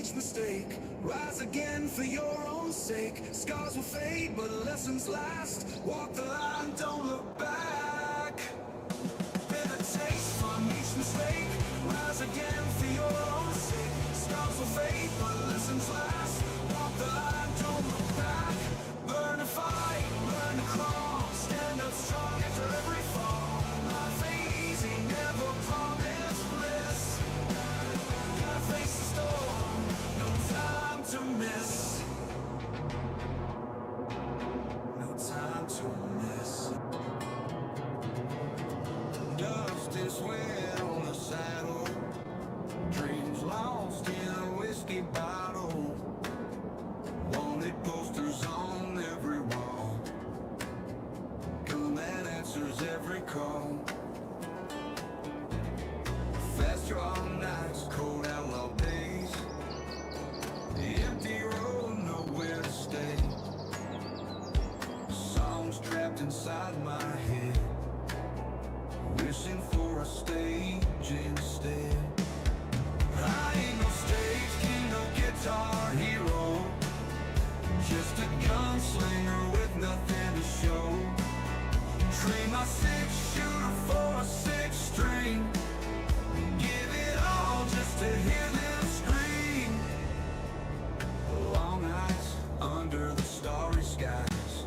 each mistake. Rise again for your own sake. Scars will fade, but lessons last. Walk the line, don't look back. Bitter taste from each mistake. Rise again for your own sake. Scars will fade, but lessons last. Walk the line, don't look back. Burn and fight, learn to crawl. Stand up strong after every fall. Life ain't easy, never promised bliss. Gotta face the storm, no time to miss. No time to miss. Dust and sweat on the saddle. Dreams lost in a whiskey bottle. Wanted posters on every wall. Gun that answers every call. Fast draw nights, cold outlaw days. The empty road, nowhere to stay. Songs trapped inside my head. Wishing for a stage instead. I ain't no stage king, no guitar hero. Just a gunslinger with nothing to show. Trade my 6-shooter for a 6-string. Give it all just to hear them scream. Long nights under the starry skies,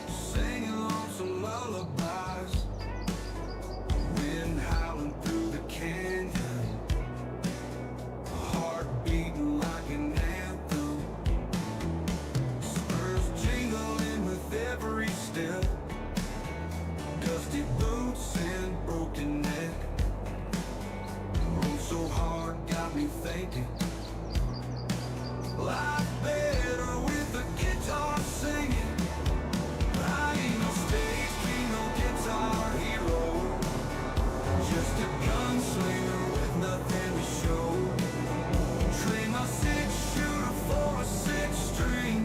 singing lonesome lullabies. Wind howling through the canyon, heart beating like an anthem. Spurs jingling with every step. Dusty boots and broken neck. Rolled so hard, got me thinking. Life better with a guitar singing. I ain't no stage king, no guitar hero. Just a gunslinger with nothing to show. Trade my 6-shooter for a 6-string.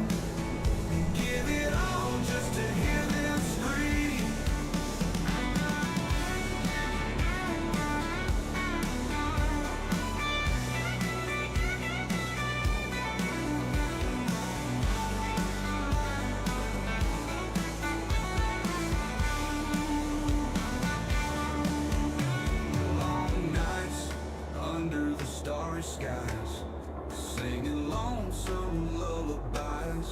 Give it all just to hear them scream. Long nights under the starry skies, singing lonesome lullabies.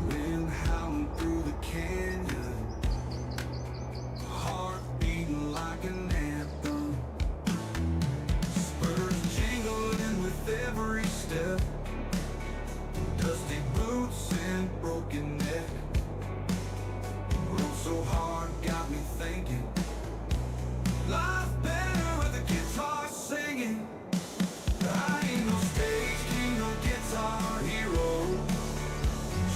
Wind howling through the canyon, heart beating like an anthem. Spurs jingling with every step. Dusty boots and broken neck. Rolled so hard, got me thinking. Life better with a guitar singing. I ain't no stage king, no guitar hero.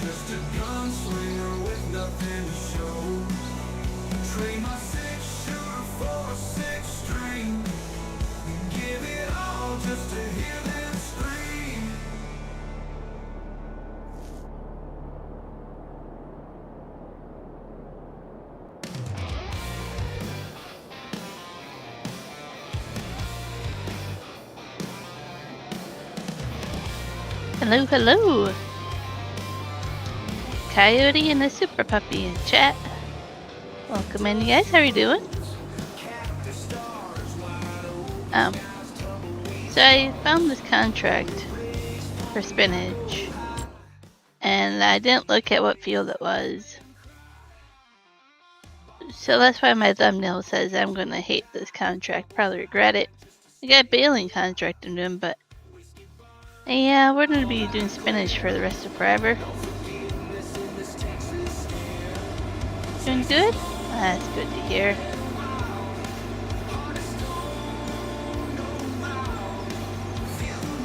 Just a gunslinger with nothing to show. Trade my 6-shooter for a 6-string. Give it all just to hear them scream. Hello, hello! Coyote and the Super Puppy in chat. Welcome in, you guys. How are you doing? So I found this contract for spinach, and I didn't look at what field it was. So that's why my thumbnail says I'm gonna hate this contract, probably regret it. I got a baling contract I'm doing, but yeah, we're gonna be doing spinach for the rest of forever. Doing good? That's good to hear.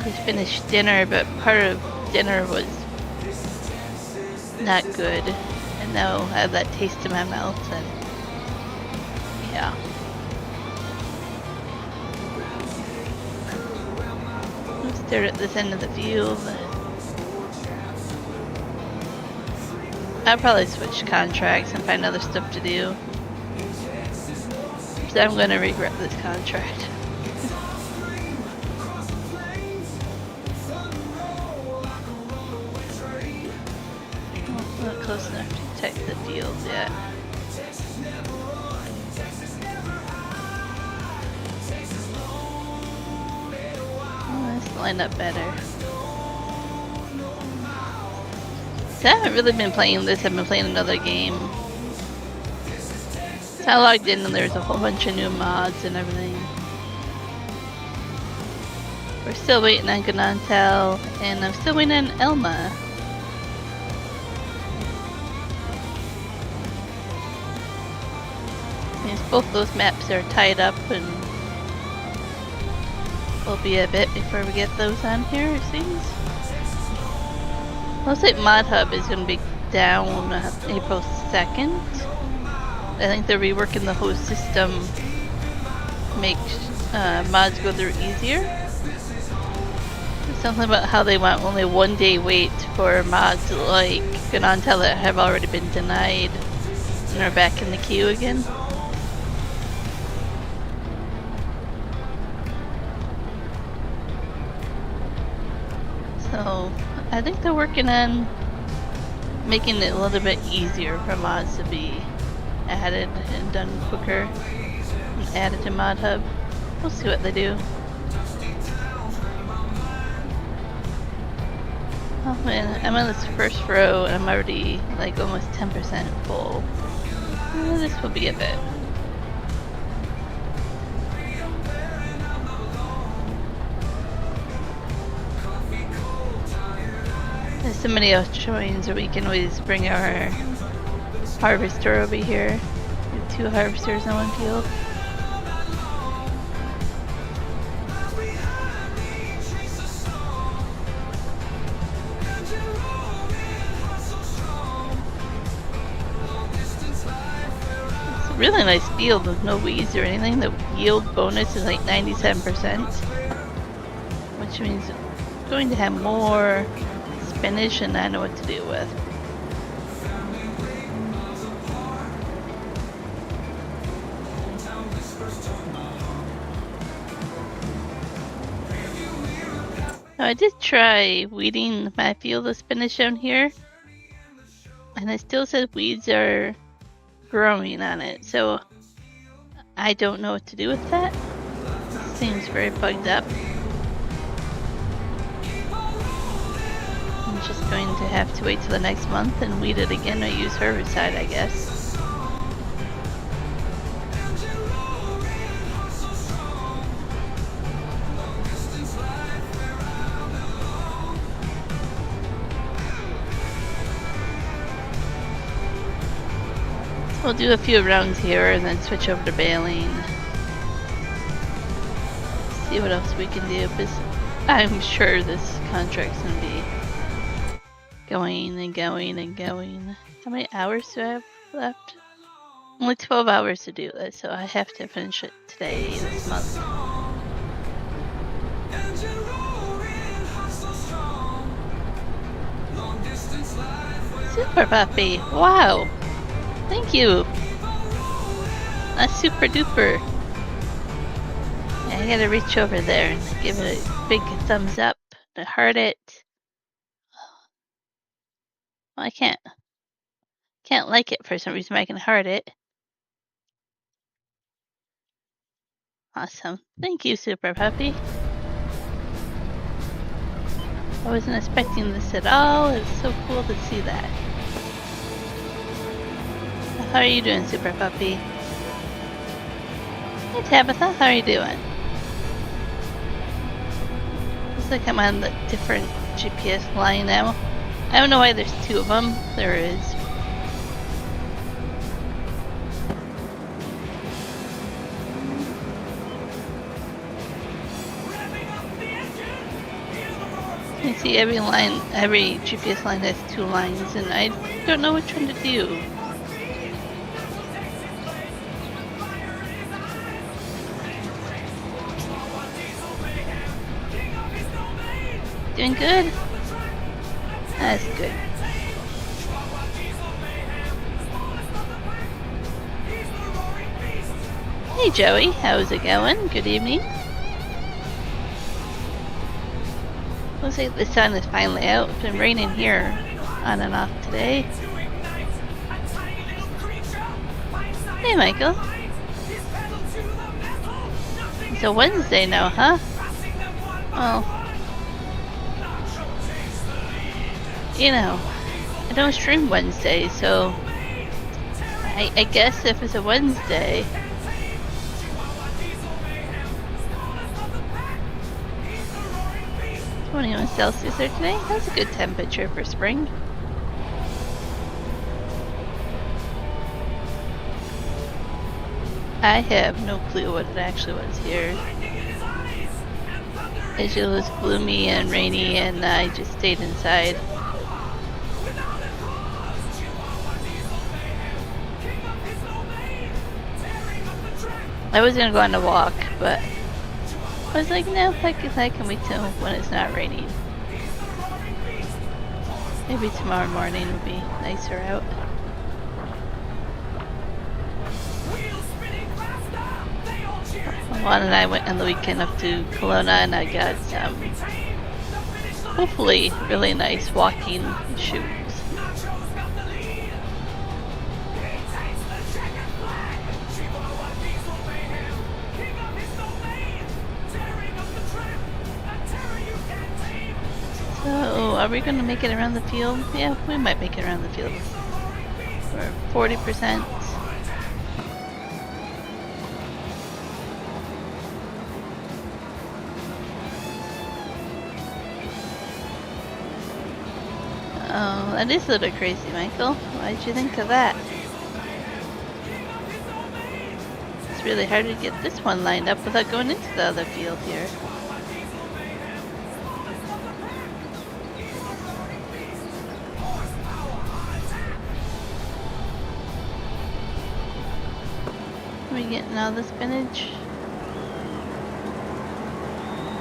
Just finished dinner, but part of dinner was not good. And now I have that taste in my mouth, and yeah. I'm stared at this end of the field. I'll probably switch contracts and find other stuff to do. So I'm gonna regret this contract. fields yet. Oh, let's line up better. So I haven't really been playing this. I've been playing another game. So I logged in and there's a whole bunch of new mods and everything. We're still waiting on Ganantel, and I'm still waiting on Elma. Means both those maps are tied up, and will be a bit before we get those on here, it seems. Looks like Mod Hub is going to be down April 2nd. I think they're reworking the whole system to make mods go through easier. Something about how they want only 1 day wait for mods like Ganantel that have already been denied and are back in the queue again. So I think they're working on making it a little bit easier for mods to be added and done quicker and added to Mod Hub. We'll see what they do. Oh man, I'm on this first row and I'm already like almost 10% full. This will be a bit. There's so many joins that we can always bring our harvester over here. We have 2 harvesters in one field. Really nice field with no weeds or anything. The yield bonus is like 97%, which means it's going to have more spinach and I know what to do with. Now, I did try weeding my field of spinach down here, and it still says weeds are growing on it, so I don't know what to do with that. Seems very bugged up. I'm just going to have to wait till the next month and weed it again or use herbicide, I guess. We'll do a few rounds here and then switch over to baling. See what else we can do, because I'm sure this contract's gonna be going and going and going. How many hours do I have left? Only 12 hours to do this, so I have to finish it today, this month. Super puppy! Wow! Thank you! That's super duper. Yeah, I gotta reach over there and give it a big thumbs up to heart it. Well, I can't like it for some reason, but I can heart it. Awesome. Thank you, Super Puppy. I wasn't expecting this at all. It's so cool to see that. How are you doing, Super Puppy? Hey, Tabitha, how are you doing? Looks like I'm on the different GPS line now. I don't know why there's 2 of them. There is. You see every line, every GPS line has 2 lines, and I don't know which one to do. Doing good? That's good. Hey Joey, how's it going? Good evening. Looks like the sun is finally out. It's been raining here on and off today. Hey, Michael. It's a Wednesday now, huh? Well, you know, I don't stream Wednesday, so I guess if it's a Wednesday. 21 Celsius there today. That's a good temperature for spring. I have no clue what it actually was here. It was gloomy and rainy, and I just stayed inside. I was gonna go on a walk, but I was like, no, I can wait till when it's not raining. Maybe tomorrow morning will be nicer out. Juan and I went on the weekend up to Kelowna, and I got some hopefully really nice walking shoes. So, are we going to make it around the field? Yeah, we might make it around the field. We're 40%. Oh, that is a little crazy, Michael. Why did you think of that? It's really hard to get this one lined up without going into the other field here. Are we getting all the spinach?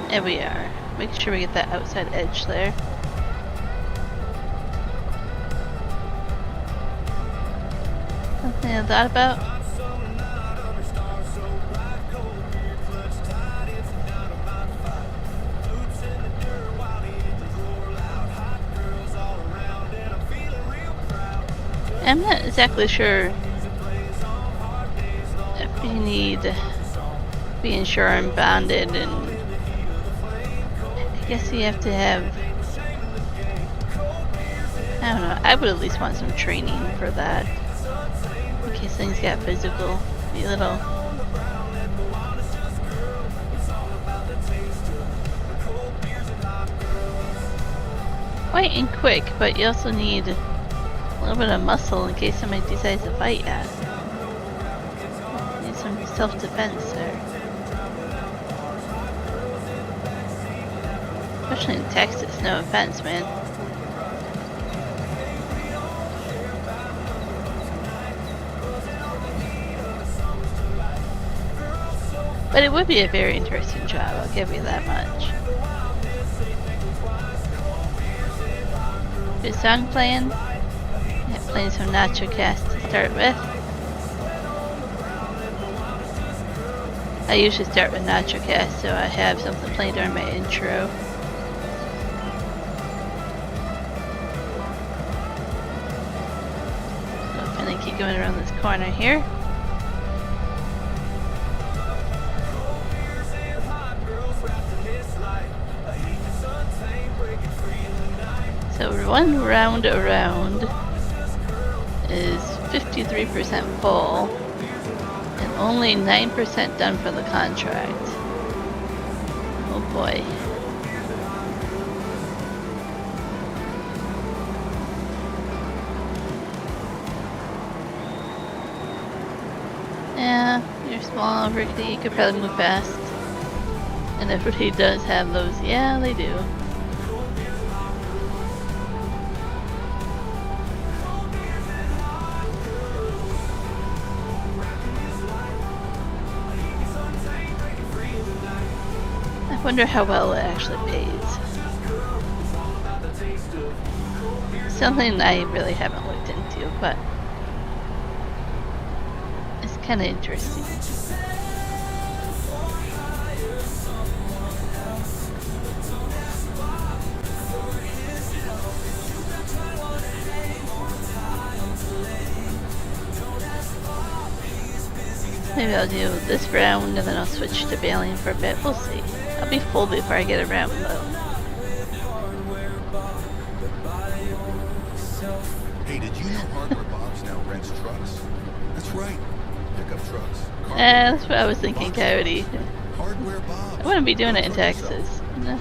There we are. Make sure we get that outside edge there. Something I thought about? I'm not exactly sure if you need to be insured and bonded, and I guess you have to have, I don't know, I would at least want some training for that. In case things get physical, be a little. Quite and quick, but you also need a little bit of muscle in case somebody decides to fight you. Need some self-defense there. Especially in Texas, no offense, man. But it would be a very interesting job, I'll give you that much. Good song playing. Yeah, playing some Nacho Cast to start with. I usually start with Nacho Cast, so I have something playing during my intro. So I'm gonna keep going around this corner here. So one round around is 53% full and only 9% done for the contract. Oh boy. Yeah, you're small, rickety, you could probably move fast. And everybody does have those. Yeah, they do. I wonder how well it actually pays. Something I really haven't looked into, but it's kind of interesting. Maybe I'll do this round and then I'll switch to bailing for a bit. We'll see. I'll be full before I get around though. Hey, did you know Hardware Bob's now rents trucks? That's right. Pickup trucks. That's what I was thinking, Coyote. Hardware Bob's. I wouldn't be doing it in Texas. No.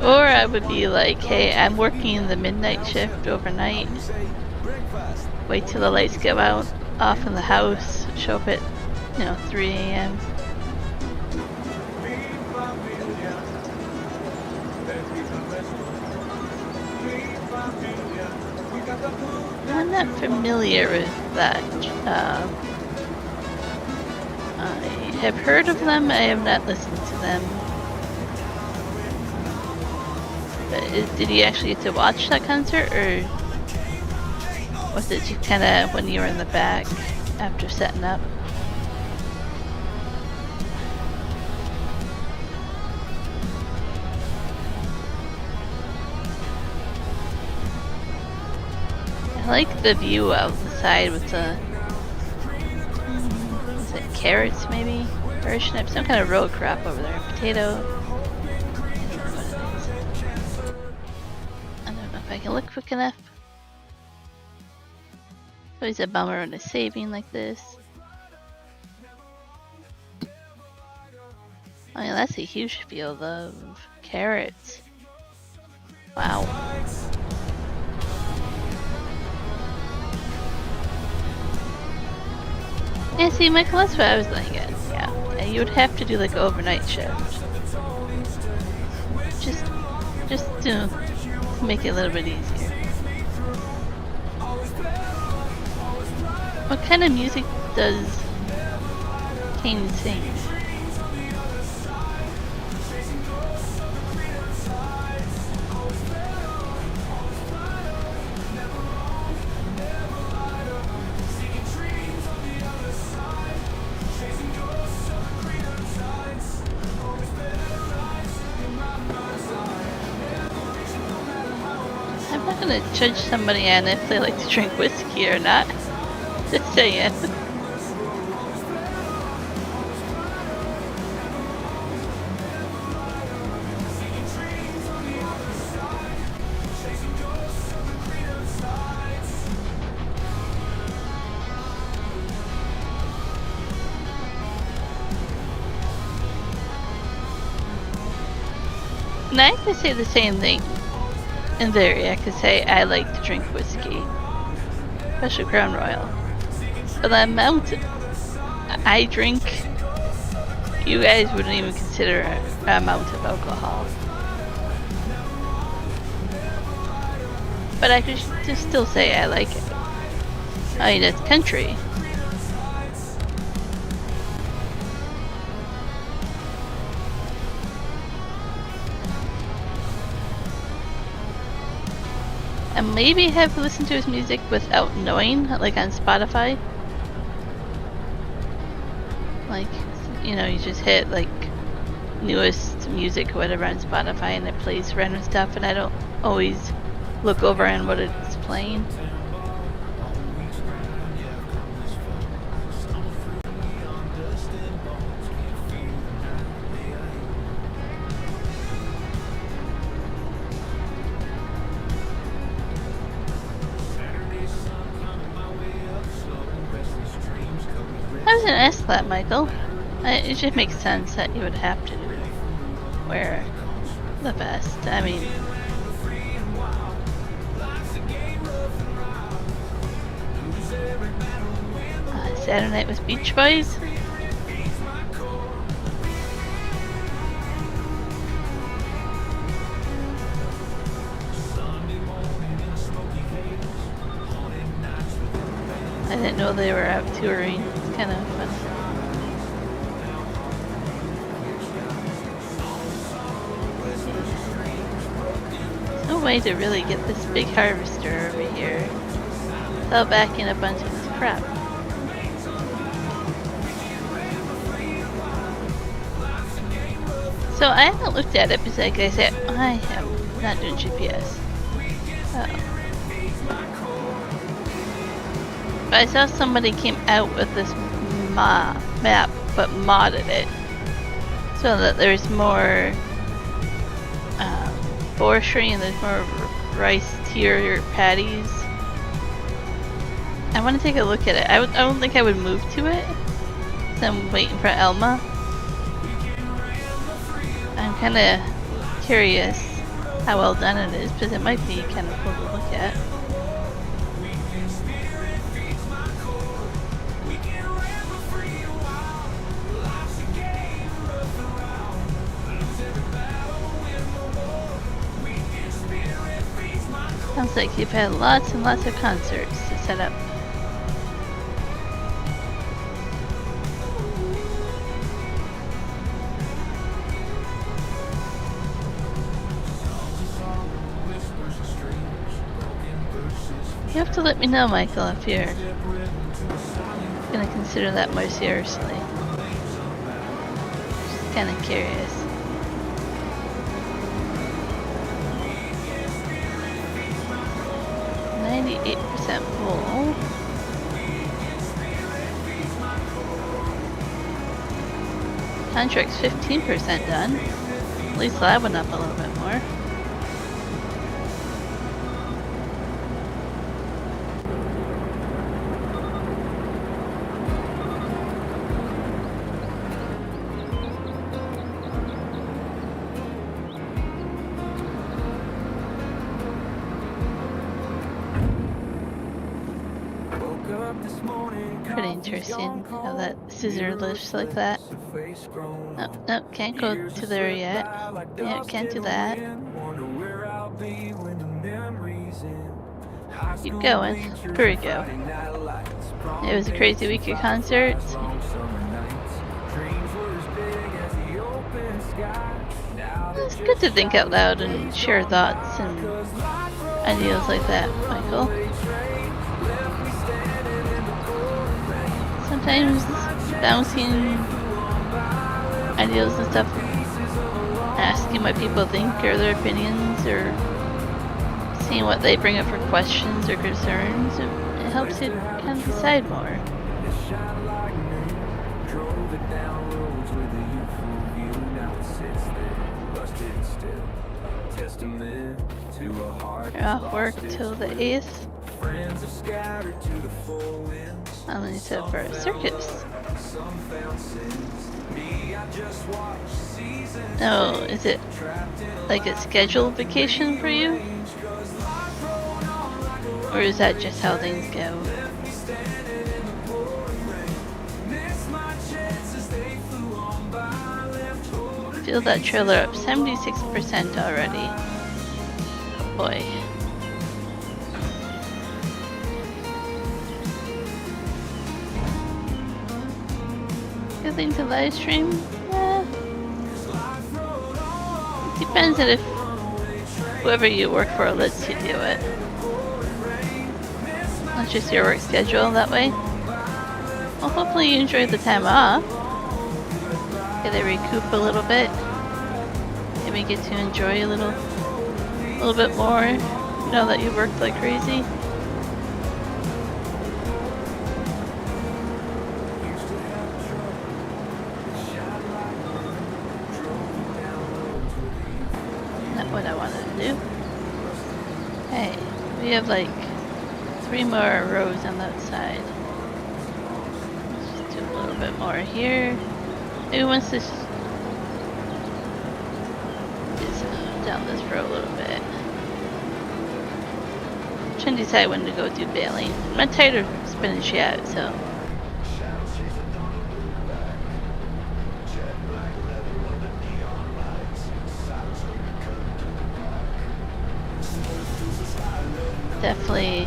Or I would be like, hey, I'm working the midnight shift overnight. Wait till the lights go out, off in the house, show up at, 3 a.m. I'm not familiar with that. I have heard of them, I have not listened to them. But did you actually get to watch that concert, or was it just kind of when you were in the back after setting up? I like the view out the side with the, is it carrots maybe? Parsnip, some kind of row crop over there. Potato. I don't know if I can look quick enough. Always a bummer when it's saving like this. Oh yeah, that's a huge field of carrots. Wow. Yeah, see, Michael, that's what I was thinking. Yeah, you would have to do like an overnight shift. Just to make it a little bit easier. What kind of music does Kane sing? I'm not gonna judge somebody on if they like to drink whiskey or not. Just saying. And I could say the same thing. In theory, I could say I like to drink whiskey, especially Crown Royal. But the amount I drink, you guys wouldn't even consider an amount of alcohol. But I could just still say I like it. I mean, it's country. And maybe have listened to his music without knowing, like on Spotify. Like, you just hit like newest music or whatever on Spotify and it plays random stuff and I don't always look over on what it's playing. I was gonna ask that, Michael. It just makes sense that you would have to wear the vest. I mean, Saturday Night with Beach Boys. I didn't know they were out touring. It's kind of fun. No way to really get this big harvester over here without backing a bunch of this crap. So I haven't looked at it because, like I said, I am not doing GPS. But I saw somebody came out with this map, but modded it so that there's more forestry and there's more rice tier patties. I want to take a look at it. I don't think I would move to it. So I'm waiting for Elma. I'm kind of curious how well done it is because it might be kind of cool to look at. Sounds like you've had lots and lots of concerts to set up. You have to let me know, Michael, if you're gonna consider that more seriously. Just kind of curious. %full. Contract's 15% done. At least that went up a little bit more. Pretty interesting how that scissor lifts like that. Nope, nope, can't go to there yet. Yeah, can't do that. Keep going. Here we go. It was a crazy week of concerts. It's good to think out loud and share thoughts and ideas like that, Michael. Sometimes bouncing ideas and stuff, asking what people think or their opinions, or seeing what they bring up for questions or concerns, it helps you kind of decide more. You're off work till the 8th. I'm gonna set for a circus. No, is it like a scheduled vacation for you? Or is that just how things go? Fill that trailer up 76% already. Oh boy. Good thing to live stream? Yeah. It depends on if whoever you work for lets you do it. Not just your work schedule that way. Well, hopefully you enjoy the time off. Get to recoup a little bit. Maybe get to enjoy a little bit more. Now that you've worked like crazy. What I wanted to do. Hey, we have like 3 more rows on that side. Let's just do a little bit more here. Maybe once this is down this row a little bit. I'm trying to decide when to go do baling. I'm not tired of spinning shit out, so. Definitely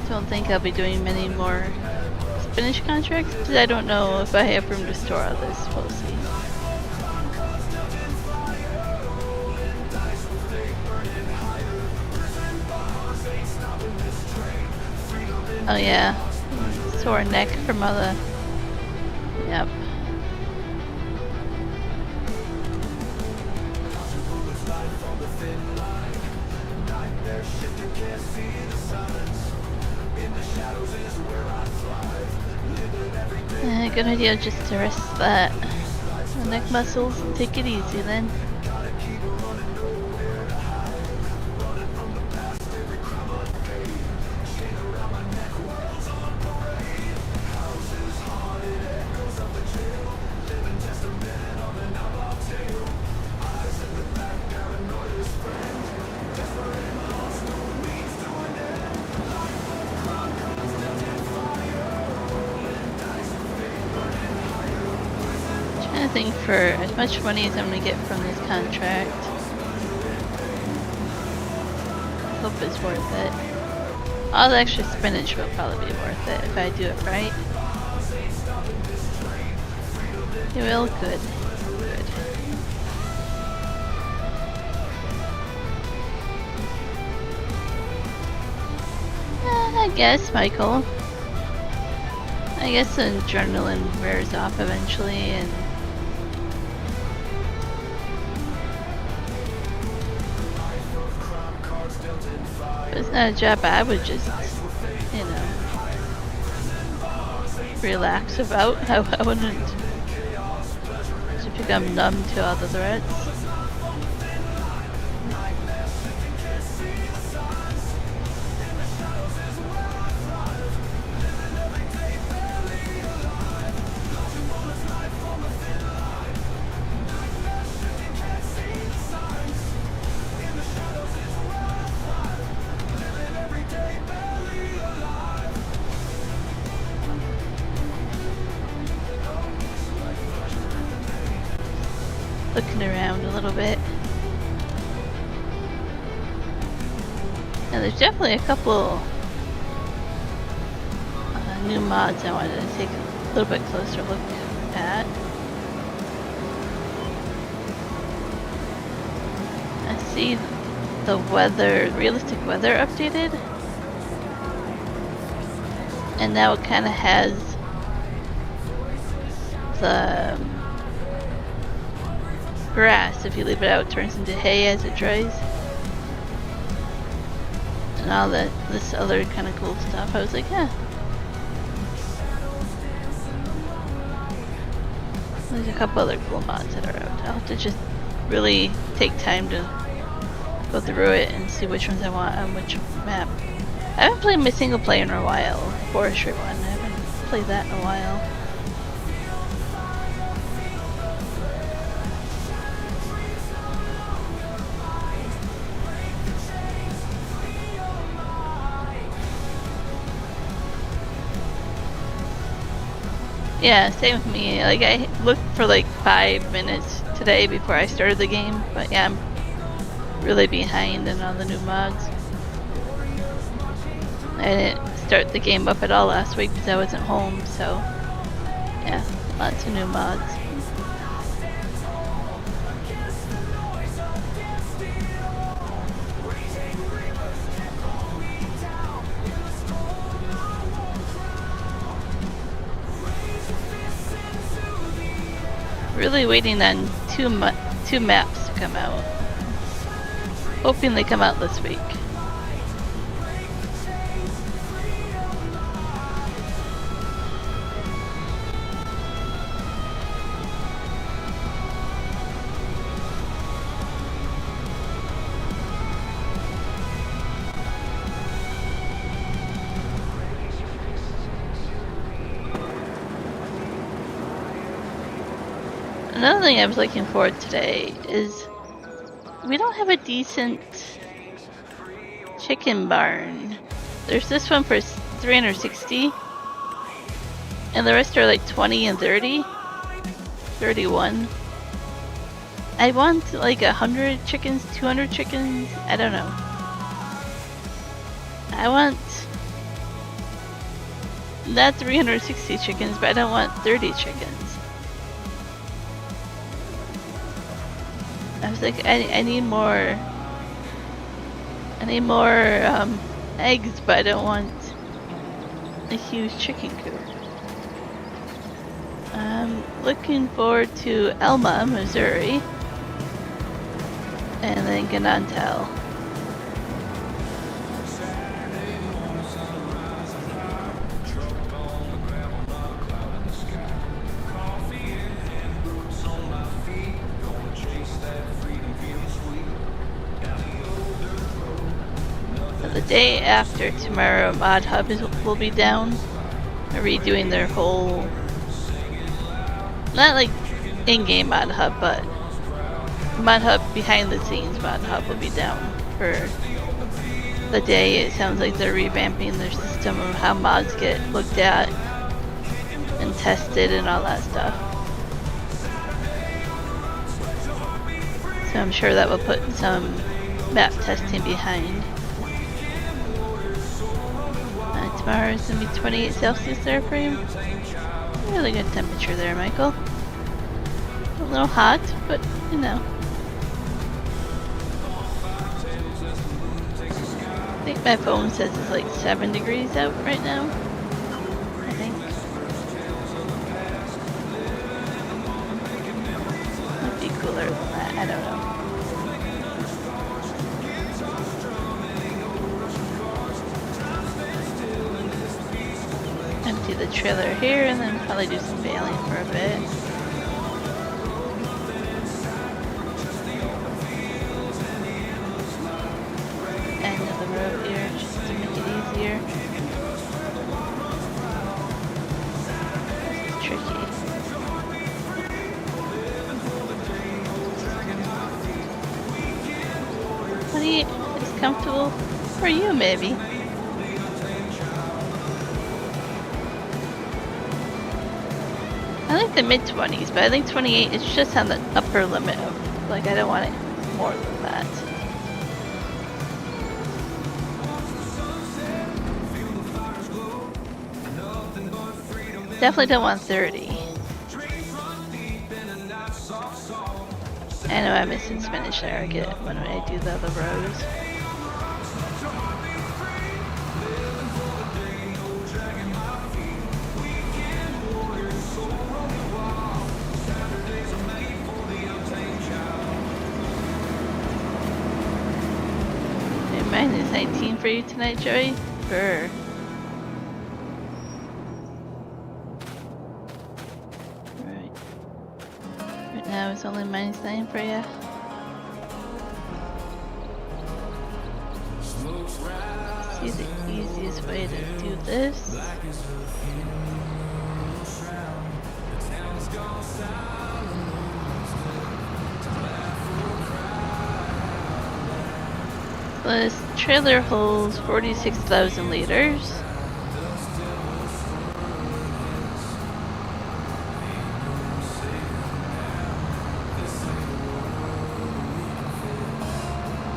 don't think I'll be doing many more spinach contracts because I don't know if I have room to store all this. We'll see. Oh yeah, sore neck from all the. Yep. the thin line. Nightmare shifting, can't see the signs. In the shadows is where I thrive. Living every day. Good idea just to rest the neck muscles and take it easy then. Gotta keep running, nowhere to hide. Running from the past, every crime unpaid. Chain around my neck, world's on parade. Houses haunted, echoes of the jail. Living testament of an outlaw tale. Eyes in the back, paranoid is friend. Desperate and lost, no means to an end. Life of crime, constant in fire. Rolling dice of fate, burning higher. Trying to think for as much money as I'm gonna get from this contract. Hope it's worth it. All the extra spinach will probably be worth it if I do it right. It will, good. Good. I guess, Michael. I guess the adrenaline wears off eventually and it's not a job I would just, you know, relax about. I wouldn't just become numb to all the threats. Looking around a little bit. And there's definitely a couple new mods I wanted to take a little bit closer look at. I see the weather, realistic weather updated. And now it kind of has the grass, if you leave it out, turns into hay as it dries. And all that, this other kind of cool stuff. I was like, yeah. There's a couple other cool mods that are out. I'll have to just really take time to go through it and see which ones I want on which map. I haven't played my single player in a while. Forestry one. I haven't played that in a while. Yeah, same with me. Like, I looked for like 5 minutes today before I started the game, but yeah, I'm really behind in all the new mods. I didn't start the game up at all last week because I wasn't home, so yeah, lots of new mods. Really waiting on two maps to come out. Hoping they come out this week. Another thing I was looking for today is we don't have a decent chicken barn. There's this one for 360 and the rest are like 20 and 30, 31. I want like 100 chickens, 200 chickens, I don't know. I want not 360 chickens, but I don't want 30 chickens. I was like, I need more. I need more eggs, but I don't want a huge chicken coop. I'm looking forward to Elma, Missouri. and then Ganantel. The day after tomorrow, Mod Hub will be down. They're redoing their whole, not like in-game Mod Hub, but Mod Hub behind the scenes Mod Hub will be down for the day. It sounds like they're revamping their system of how mods get looked at and tested and all that stuff. So I'm sure that will put some map testing behind. Tomorrow is going to be 28 Celsius there for you. Really good temperature there, Michael. A little hot, but you know. I think my phone says it's like 7 degrees out right now. I think. Might be cooler than that, I don't know. Empty the trailer here and then probably do some bailing for a bit. End of the road here just to make it easier. This is tricky. What do you, it's comfortable for you maybe. I like the mid-20s, but I think 28 is just on the upper limit of, like, I don't want it more than that. Definitely don't want 30. I know I'm missing spinach there, I get it when I do the other rows. Mine is 19 for you tonight, Joey? Brr. Right. Right now it's only -9 for you. See the easiest way to do this. This trailer holds 46,000 liters.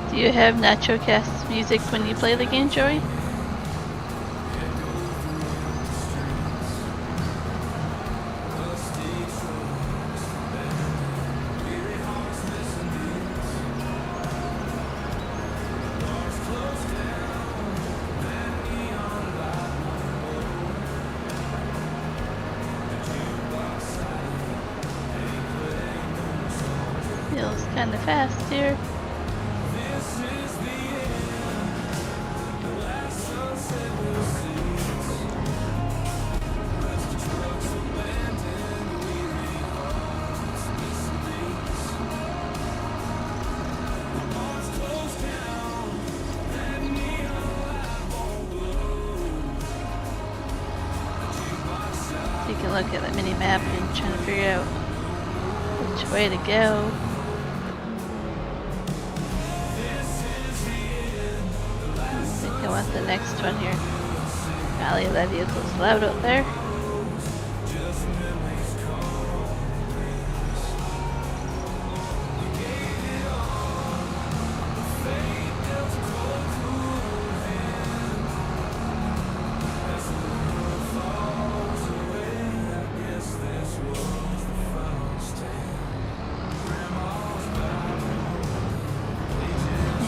Do you have NachoCast music when you play the game, Joey? Feels kind of fast here. Take a look at the mini map and trying to figure out which way to go. I want the next one here. Golly, that vehicle's loud out there.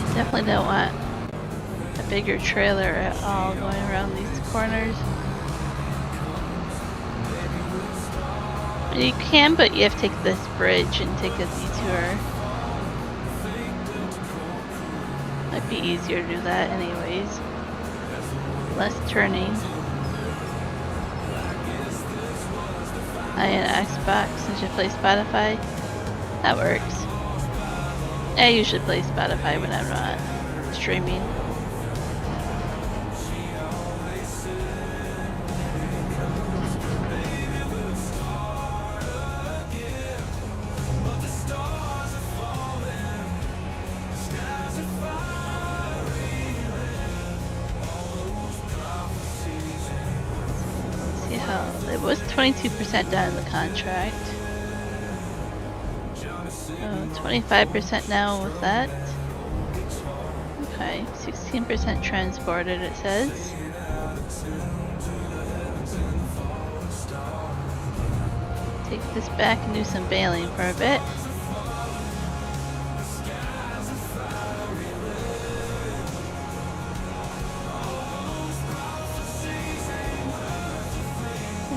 You definitely don't want bigger trailer at all going around these corners. You can, but you have to take this bridge and take a detour. be easier to do that anyways. Less turning. I an Xbox since you play Spotify. That works. I usually play Spotify when I'm not streaming. See how it was 22% down in the contract. 25% now with that. Okay, 16% transported it says. Take this back and do some bailing for a bit.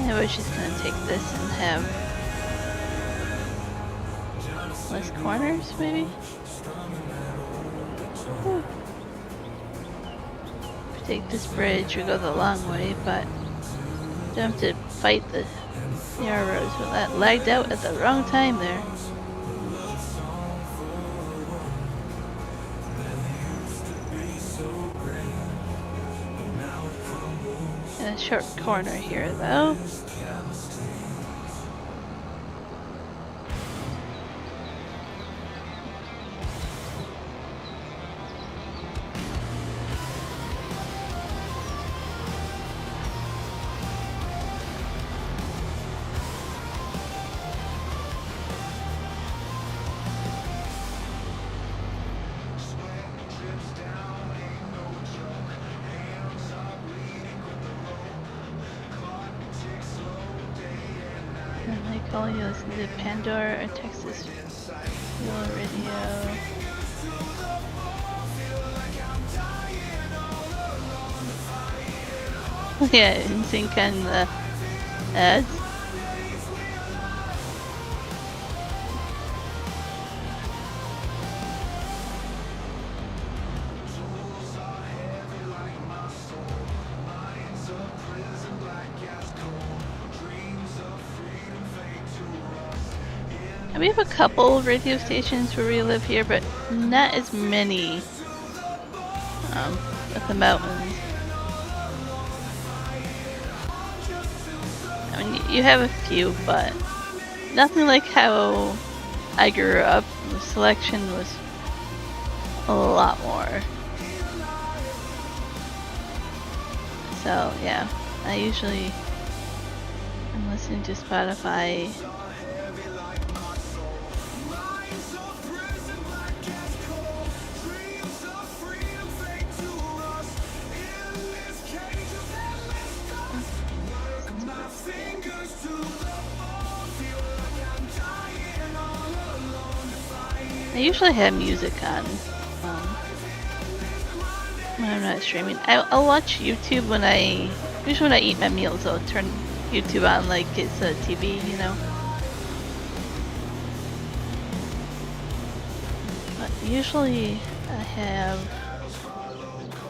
I was just gonna take this and have less corners, maybe? Whew. If we take this bridge, we go the long way, but don't have to fight the railroads. Well, that lagged out at the wrong time there. And a short corner here, though. You listen to Pandora or Texas Radio. Yeah, in sync on the ads. We have a couple radio stations where we live here, but not as many at the mountains. I mean, you have a few, but nothing like how I grew up. The selection was a lot more. So yeah, I usually am listening to Spotify. I usually have music on when I'm not streaming. I'll watch YouTube usually when I eat my meals. I'll turn YouTube on like it's a TV, you know. But usually I have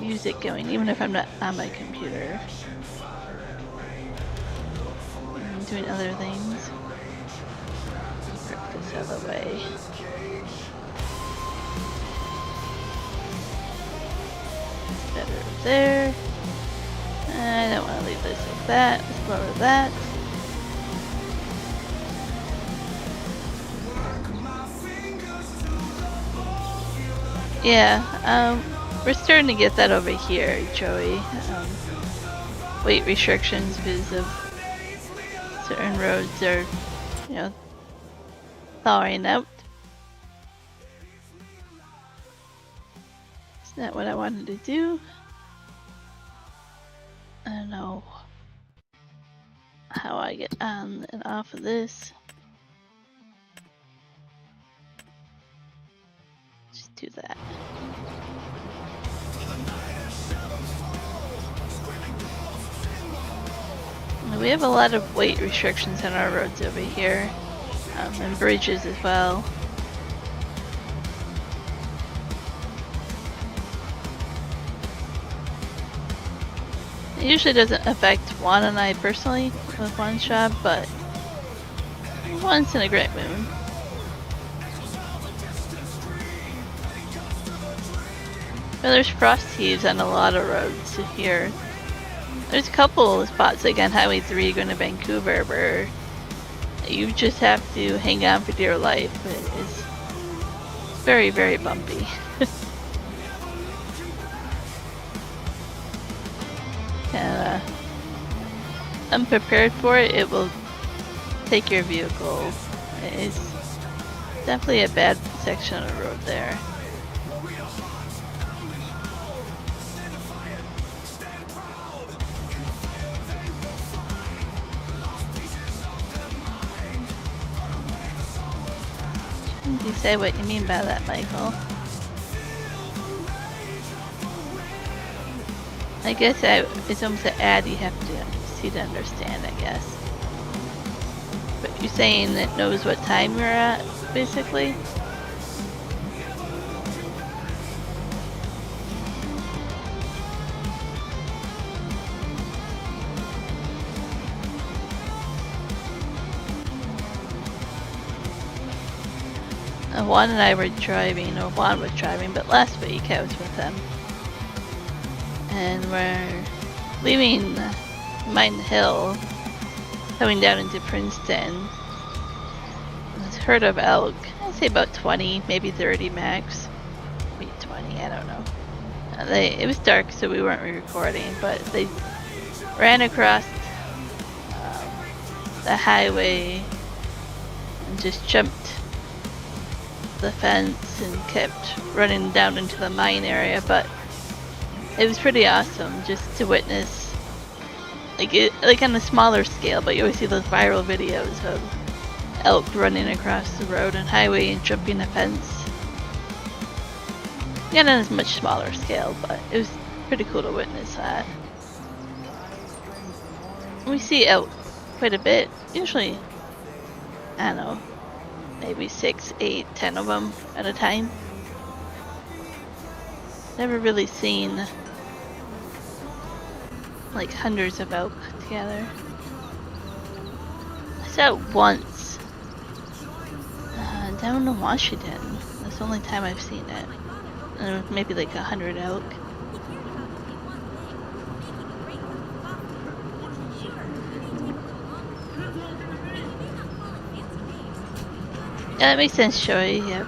music going, even if I'm not on my computer. I'm doing other things. Work this other way. Better up there. I don't want to leave this like that. Let's lower that. Yeah, we're starting to get that over here, Joey. Weight restrictions because of certain roads are, thawing out. Not what I wanted to do. I don't know how I get on and off of this. Just do that. We have a lot of weight restrictions on our roads over here, and bridges as well. It usually doesn't affect Juan and I personally with Juan's job, but once in a great moon. But there's frost heaves on a lot of roads here. There's a couple of spots like on Highway 3 going to Vancouver where you just have to hang on for dear life. It is very, very bumpy. And unprepared for it, it will take your vehicle. It's definitely a bad section of road there. You say what you mean by that, Michael. I guess it's almost an ad you have to see to understand, I guess. But you're saying it knows what time you're at, basically? Juan and I were driving, or Juan was driving, but last week I was with him. And we're leaving Mine Hill, coming down into Princeton. There's a herd of elk. I'd say about 20, maybe 30 max. Maybe 20, I don't know. It was dark, so we weren't recording, but they ran across the highway and just jumped the fence and kept running down into the mine area. But it was pretty awesome just to witness, like on a smaller scale, but you always see those viral videos of elk running across the road and highway and jumping a fence. Not on a much smaller scale, but it was pretty cool to witness that. We see elk quite a bit, usually, I don't know, maybe 6, 8, 10 of them at a time. Never really seen like hundreds of elk together. I saw it once down in Washington. That's the only time I've seen it. And maybe like 100 elk. Yeah, that makes sense, Joey. Yep.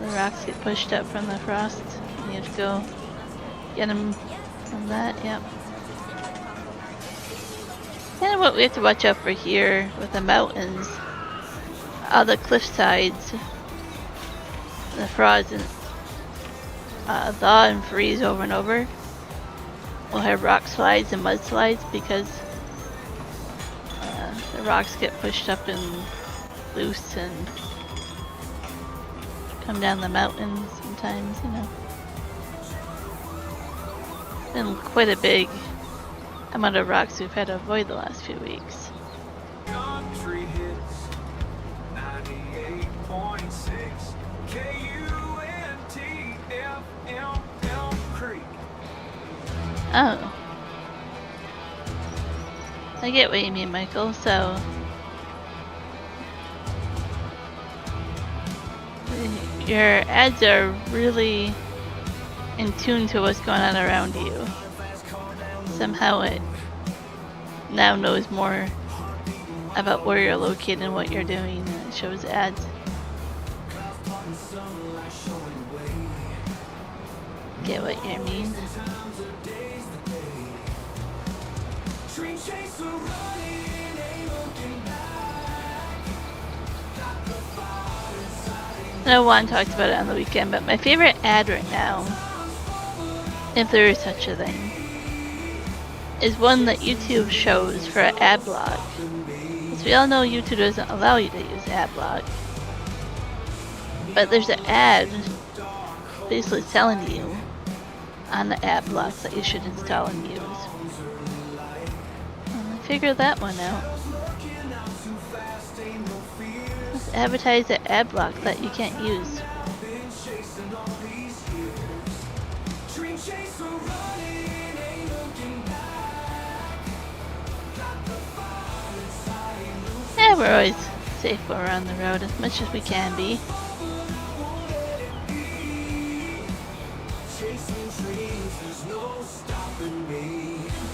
The rocks get pushed up from the frost. You have to go get them from that, yep. Kind of what we have to watch out for here with the mountains. All the cliff sides, the frost and thaw and freeze over and over. We'll have rock slides and mudslides because the rocks get pushed up and loose and come down the mountain sometimes, you know. Been quite a big amount of rocks we've had to avoid the last few weeks. Country hits 98.6 KUNTFML Creek. Oh. I get what you mean, Michael, so your ads are really in tune to what's going on around you. Somehow it now knows more about where you're located and what you're doing, and it shows ads. Get what you mean. No one talked about it on the weekend, but my favorite ad right now, if there is such a thing, is one that YouTube shows for an ad block. As we all know, YouTube doesn't allow you to use ad block. But there's an ad basically telling you on the ad block that you should install and use. And I figured that one out. Let's advertise an ad block that you can't use. we're always safe when we're on the road as much as we can be.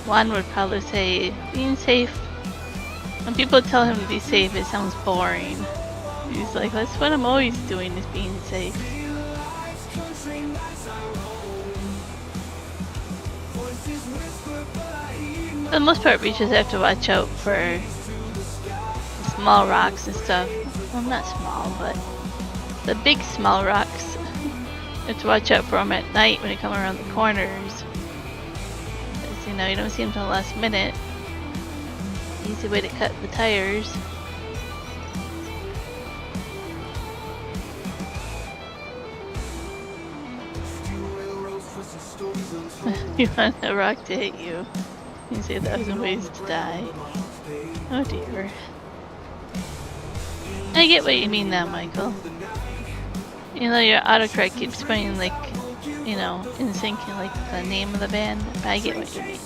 Juan would probably say being safe. When people tell him to be safe, it sounds boring. He's like, that's what I'm always doing, is being safe. For the most part, we just have to watch out for small rocks and stuff. Well, not small, but the big small rocks. You have to watch out for them at night when you come around the corners. Because, you know, you don't see them till the last minute. Easy way to cut the tires. You want a rock to hit you. You say 1,000 ways to die. Oh dear. I get what you mean now, Michael. You know, your autocorrect keeps putting, like, you know, in sync, like, the name of the band. I get what you mean.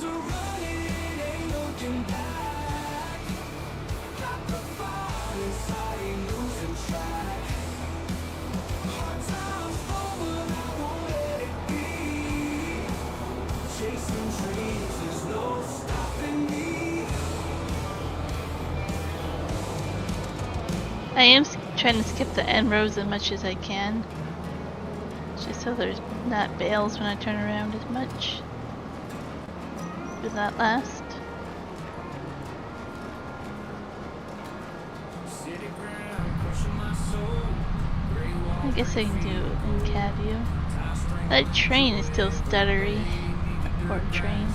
I am trying to skip the end rows as much as I can, just so there's not bales when I turn around as much. Do that last. I guess I can do in cab view. That train is still stuttery. Poor train.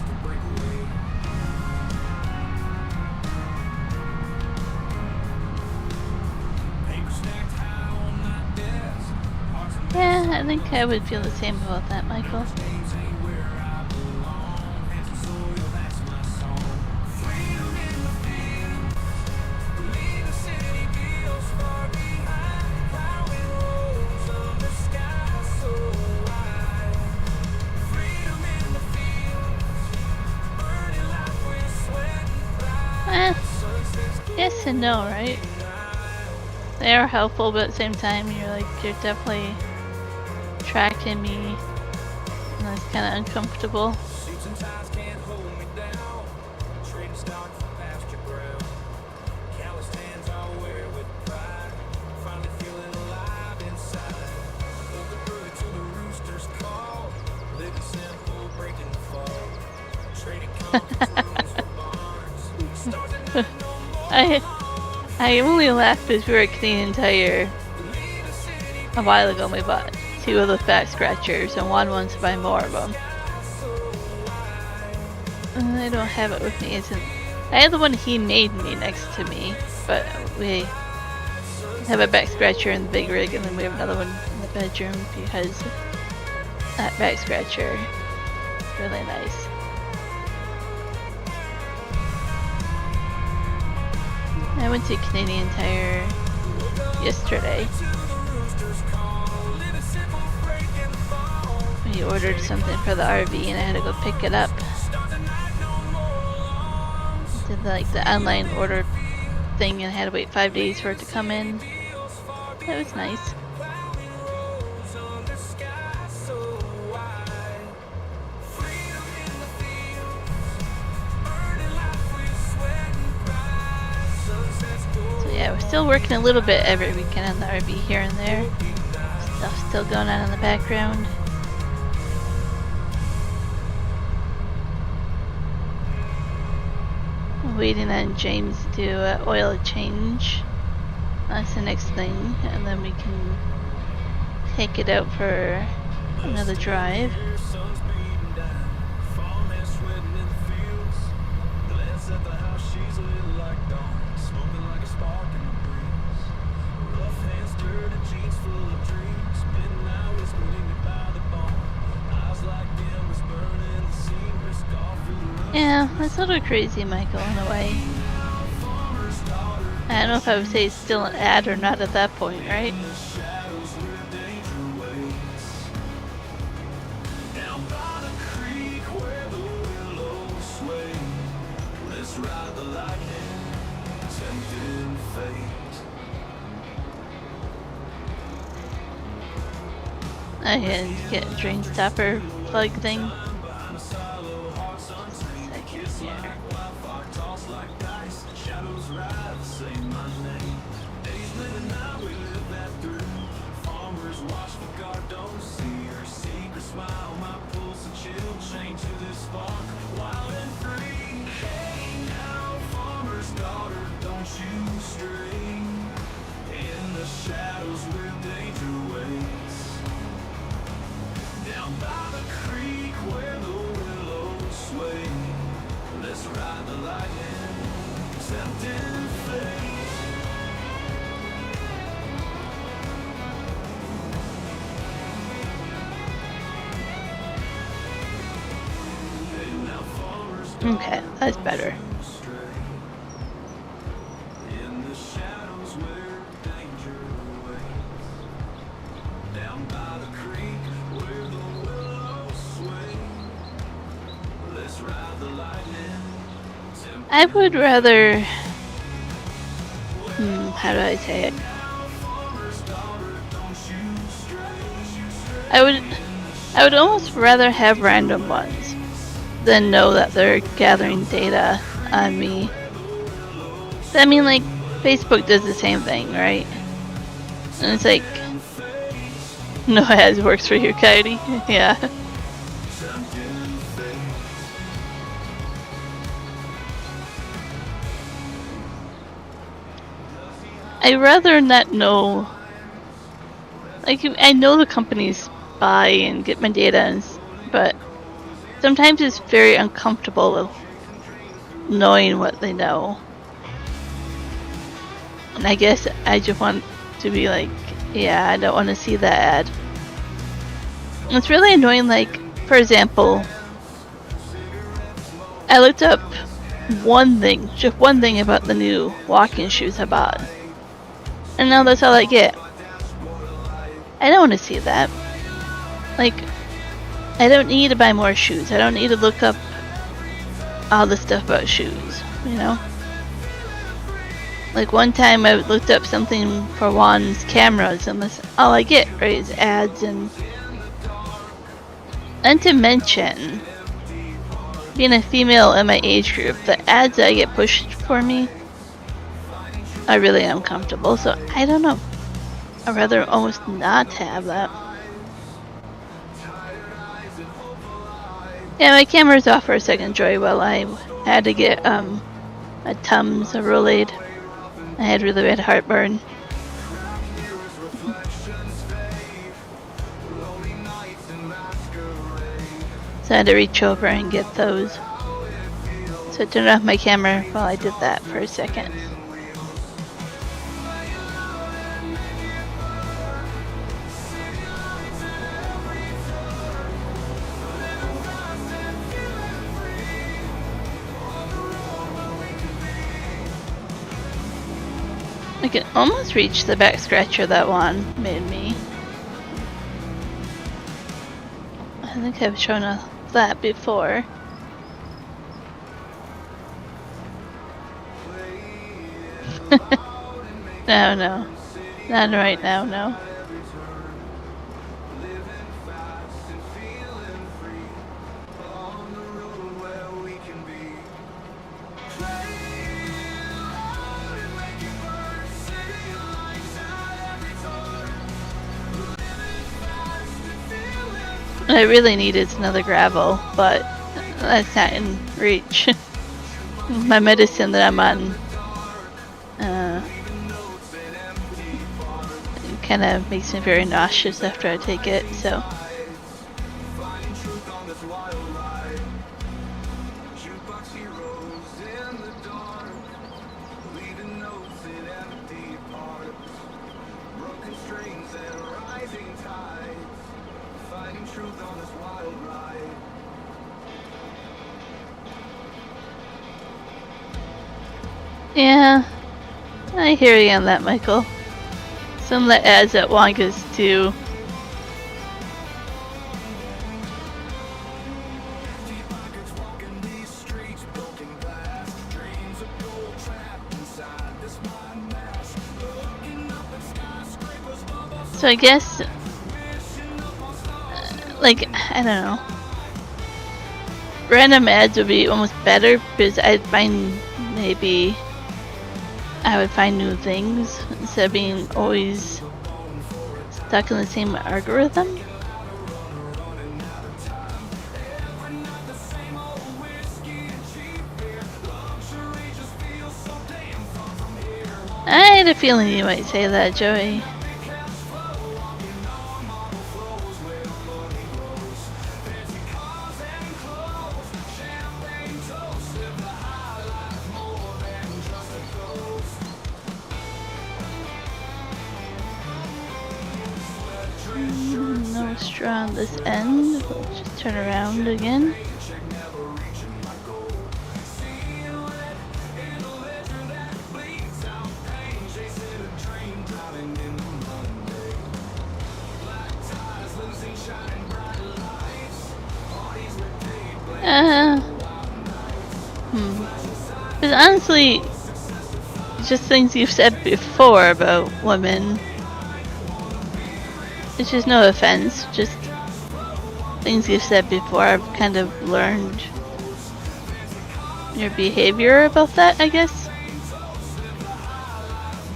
Yeah, I think I would feel the same about that, Michael. Yes and no, right? They are helpful, but at the same time, you're definitely tracking me, and that's kind of uncomfortable. I only laughed because we were at Canadian Tire a while ago and we bought 2 of the back scratchers and Juan wants to buy more of them. I don't have it with me. I have the one he made me next to me, but we have a back scratcher in the big rig and then we have another one in the bedroom because that back scratcher is really nice. I went to Canadian Tire yesterday. We ordered something for the RV and I had to go pick it up. Did the online order thing and I had to wait 5 days for it to come in. That was nice. Yeah, we're still working a little bit every weekend on the RV here and there. Stuff still going on in the background. I'm waiting on James to do an oil change. That's the next thing, and then we can take it out for another drive. Yeah, that's a little crazy, Michael, in a way. I don't know if I would say it's still an ad or not at that point, right? Let's ride the lightning, tempted in fate. I can get a drain stopper plug thing. Second here. Shadows where danger waits. Down by the creek where the willows sway. Let's ride the lightning, accepting fate. Okay, that's better. I would rather. How do I say it? I would almost rather have random ones than know that they're gathering data on me. I mean, like, Facebook does the same thing, right? And it's like, no ads works for you, Coyote. Yeah. I'd rather not know. Like, I know the companies buy and get my data, but sometimes it's very uncomfortable knowing what they know. And I guess I just want to be like, yeah, I don't want to see that ad. And it's really annoying, like, for example, I looked up just one thing about the new walking shoes I bought. And now that's all I get. I don't want to see that. Like, I don't need to buy more shoes. I don't need to look up all the stuff about shoes, you know? Like, one time I looked up something for Juan's cameras, and that's all I get, right, is ads. And to mention, being a female in my age group, the ads that I get pushed for me are really uncomfortable, so I don't know. I'd rather almost not have that. Yeah, my camera's off for a second, Joy, while I had to get a Tums, a Rolade. I had really bad heartburn. So I had to reach over and get those. So I turned off my camera while I did that for a second. I can almost reach the back scratcher that one made me. I think I've shown that before. No. Not right now, no. What I really need is another gravel, but that's not in reach. My medicine that I'm on kind of makes me very nauseous after I take it, so. Yeah, I hear you on that, Michael. Some of the ads at Wanga's too. So I guess like, I don't know. Random ads would be almost better because I'd find maybe I would find new things instead of being always stuck in the same algorithm. I had a feeling you might say that, Joey. No straw on this end. Let's just turn around again. Because honestly, just things you've said before about women. It's just no offense, just things you've said before. I've kind of learned your behavior about that, I guess.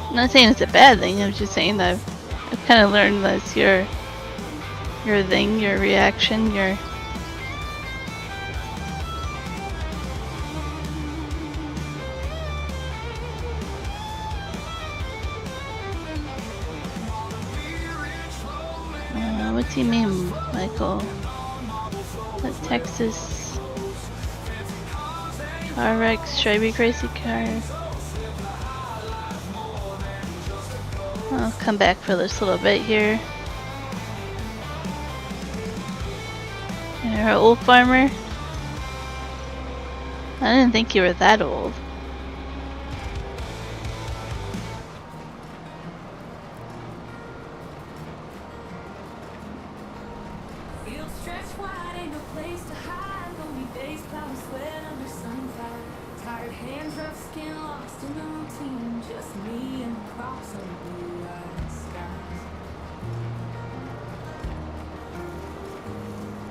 I'm not saying it's a bad thing, I'm just saying that I've kind of learned that's your thing, your reaction, your... What's he mean, Michael? That Texas car wreck, Stripey crazy car. I'll come back for this little bit here. You're an old farmer? I didn't think you were that old.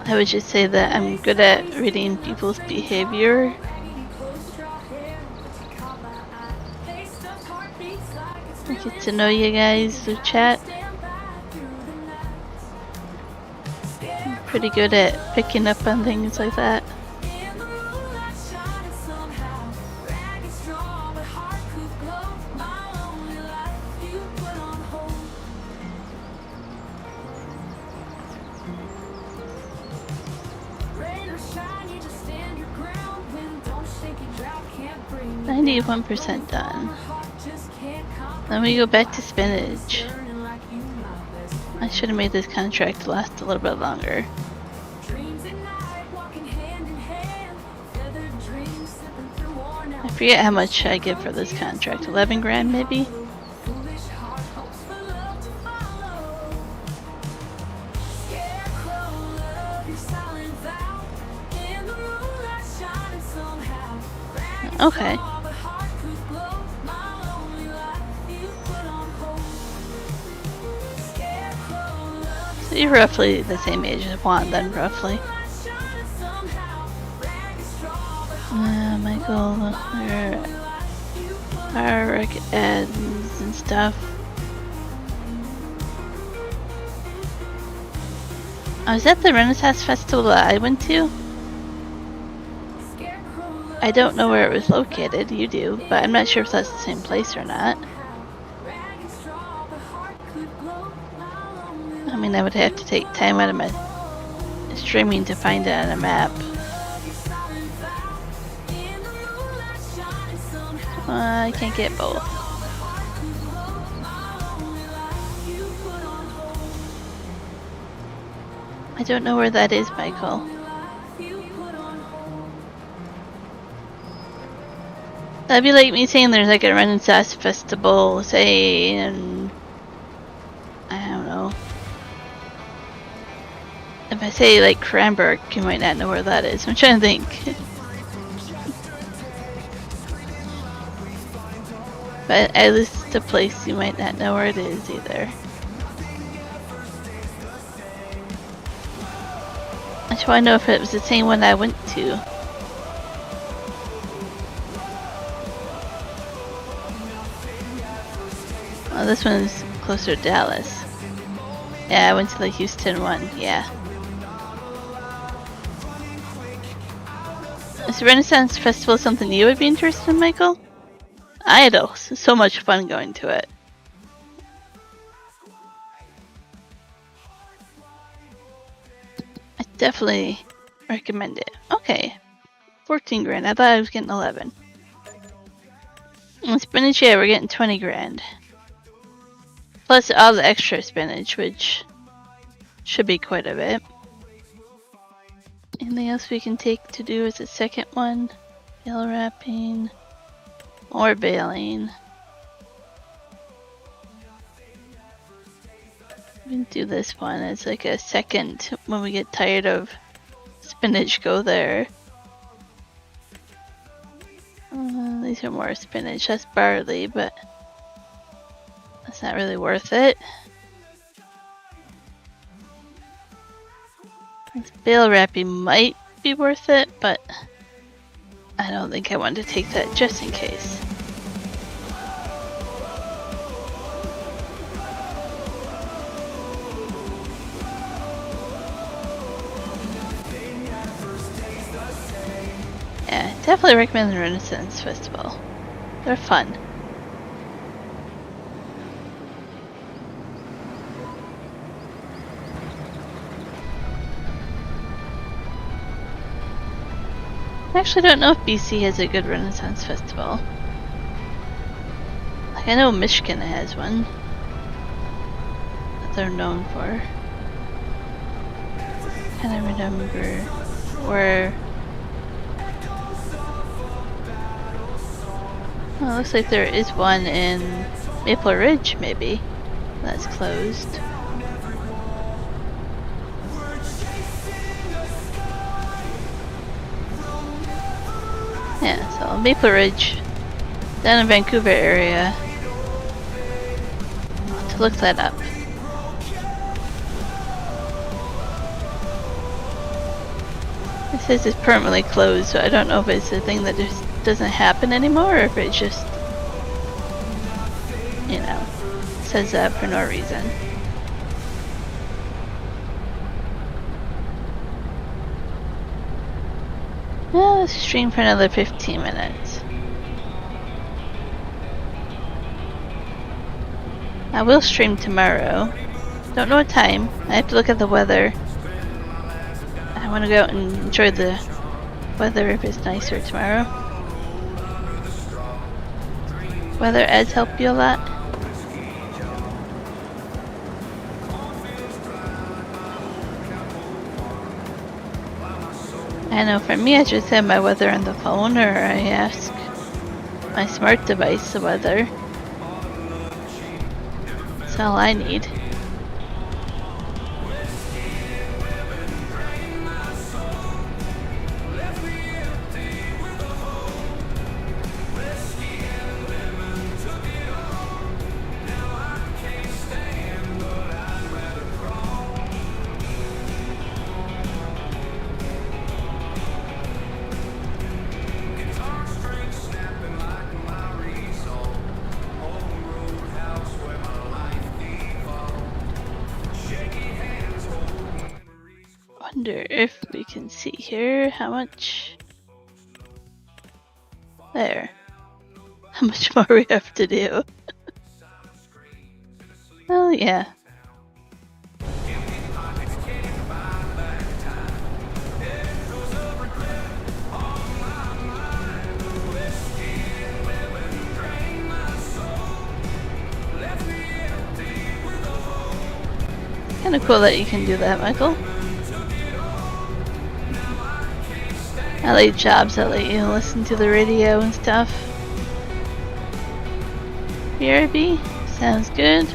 I would just say that I'm good at reading people's behavior. I get to know you guys through chat. I'm pretty good at picking up on things like that. %, done. Then we go back to spinach. I should have made this contract last a little bit longer. I forget how much I get for this contract. 11 grand maybe? Okay. So you're roughly the same age as Juan then, roughly. Michael, there are ads and stuff. I was at the Renaissance Festival that I went to. I don't know where it was located, you do, but I'm not sure if that's the same place or not. I mean, I would have to take time out of my streaming to find it on a map. I can't get both. I don't know where that is, Michael. That'd be like me saying there's like a Renaissance Festival, say, in, I don't know. If I say like Cranbrook, you might not know where that is. I'm trying to think. But at least a place you might not know where it is either. just want to know if it was the same one I went to. Oh, this one's closer to Dallas. Yeah, I went to the Houston one, yeah. Is the Renaissance Festival something you would be interested in, Michael? I had so much fun going to it. I definitely recommend it. Okay, 14 grand. I thought I was getting 11. And spinach, yeah, we're getting 20 grand. Plus all the extra spinach, which should be quite a bit. Anything else we can take to do as a second one? Bale wrapping. Or baling. We can do this one as like a second when we get tired of spinach, go there. These are more spinach, that's barley, but that's not really worth it. Bale wrapping might be worth it, but I don't think I want to take that just in case. Yeah, definitely recommend the Renaissance Festival. They're fun. I actually don't know if BC has a good Renaissance Festival. Like, I know Michigan has one that they're known for. Can I remember where? Oh, looks like there is one in Maple Ridge, maybe. That's closed. Yeah, so Maple Ridge, down in Vancouver area. I'll have to look that up. It says it's permanently closed, so I don't know if it's a thing that just doesn't happen anymore, or if it just, you know, says that for no reason. Well, let's stream for another 15 minutes. I will stream tomorrow. Don't know what time. I have to look at the weather. I want to go out and enjoy the weather if it's nicer tomorrow. Weather ads help you a lot. I know for me I just have my weather on the phone, or I ask my smart device the weather. That's all I need. Wonder if we can see here how much. There. How much more we have to do. Oh yeah. Kinda cool that you can do that, Michael. I like jobs that let you listen to the radio and stuff. BRB? Sounds good.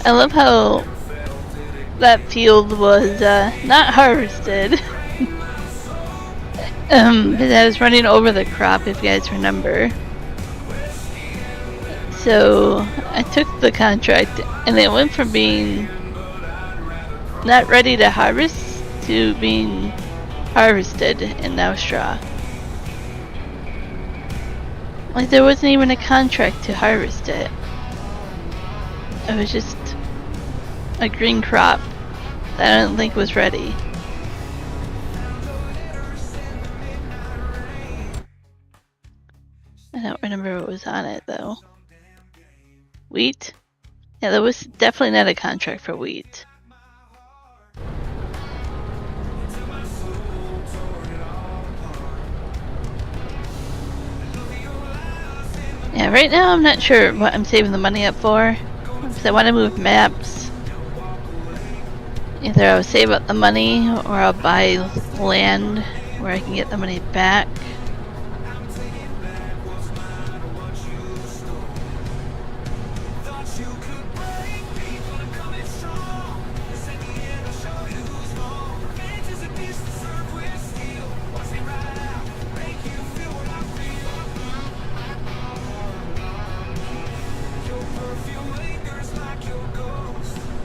I love how that field was not harvested. But I was running over the crop, if you guys remember. So I took the contract, and it went from being not ready to harvest to being harvested and now straw. Like, there wasn't even a contract to harvest it. It was just a green crop that I don't think was ready. I don't remember what was on it though. Wheat? Yeah, there was definitely not a contract for wheat. Yeah, right now I'm not sure what I'm saving the money up for. Because I want to move maps. Either I'll save up the money or I'll buy land where I can get the money back.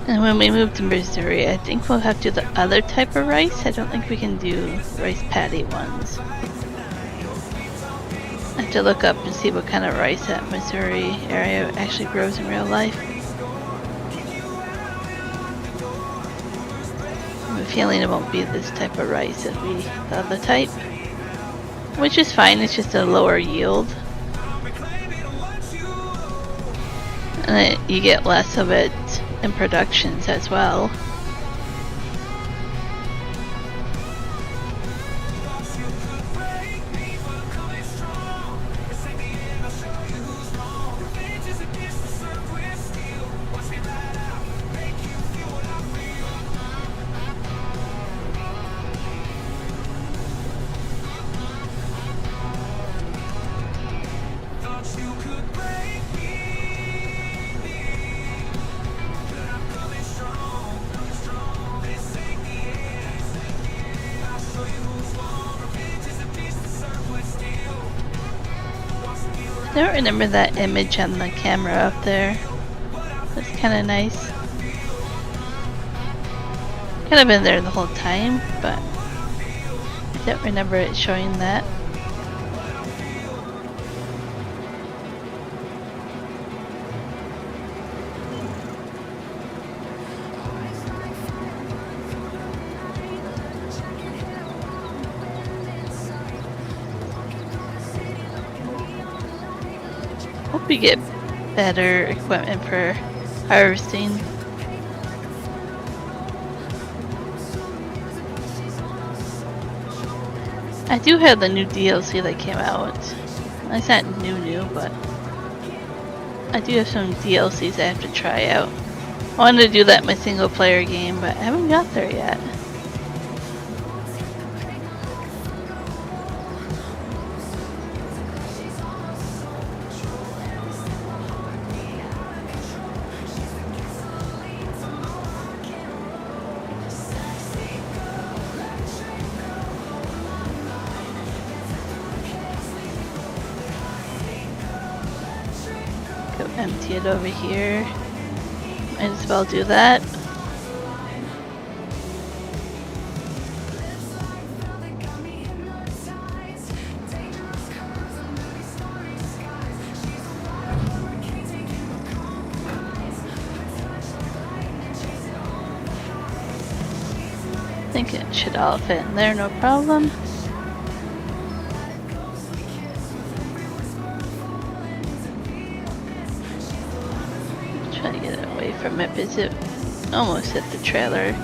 And when we move to Missouri, I think we'll have to do the other type of rice. I don't think we can do rice paddy ones. I have to look up and see what kind of rice that Missouri area actually grows in real life. I have a feeling it won't be this type of rice, it'll be the other type. Which is fine, it's just a lower yield. And you get less of it in productions as well. I don't remember that image on the camera up there. That's kind of nice. Could have been there the whole time, but I don't remember it showing that. Hope we get better equipment for harvesting. I do have the new DLC that came out. It's not new, but I do have some DLCs I have to try out. I wanted to do that in my single player game, but I haven't got there yet. Empty it over here. Might as well do that. I think it should all fit in there, no problem. Try to get it away from it because it almost hit the trailer.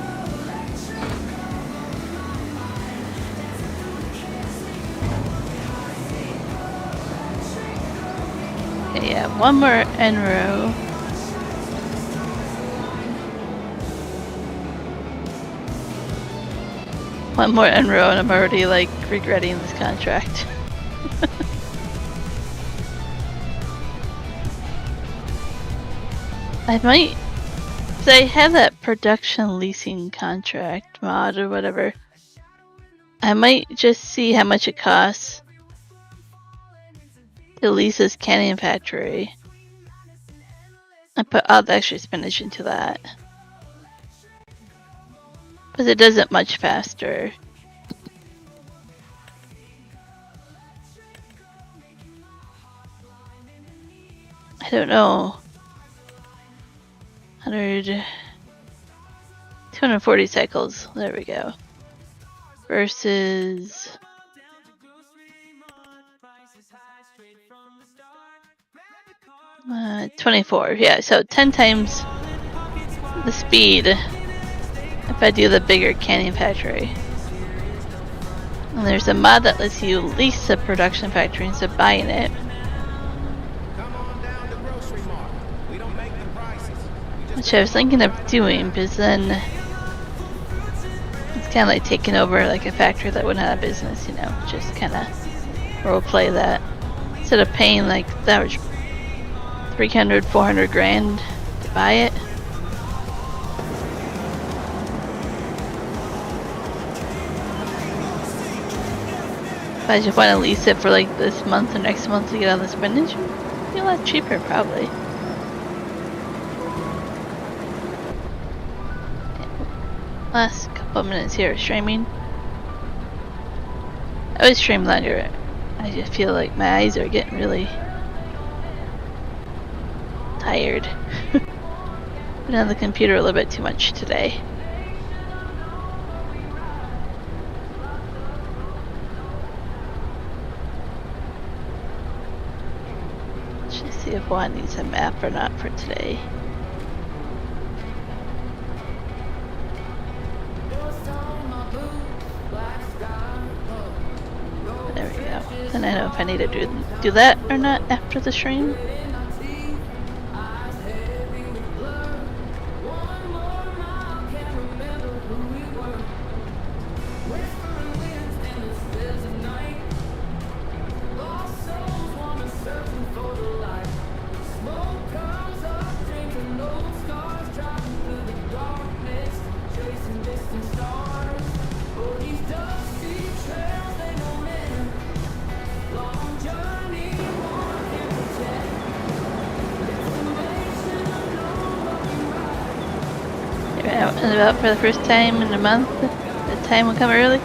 Okay, yeah, one more end row. One more end row and I'm already like regretting this contract. I might say I have that production leasing contract mod or whatever. I might just see how much it costs to lease this canning factory. I put all the extra spinach into that. Because it does it much faster. I don't know. 240 cycles. There we go. Versus 24. Yeah, so 10 times the speed if I do the bigger canning factory. And there's a mod that lets you lease a production factory instead of buying it. Which I was thinking of doing, because then it's kind of like taking over like a factory that wouldn't have a business, you know, just kind of role play that. Instead of paying like that was 300, 400 grand to buy it. If I just want to lease it for like this month or next month to get all the spinach, it'd be a lot cheaper probably. Last couple of minutes here streaming. I always stream longer. I just feel like my eyes are getting really tired. Been on the computer a little bit too much today. Let's just see if Juan needs a map or not for today. There we go. And I know if I need to do that or not after the stream. Out and about for the first time in a month. The time will come early.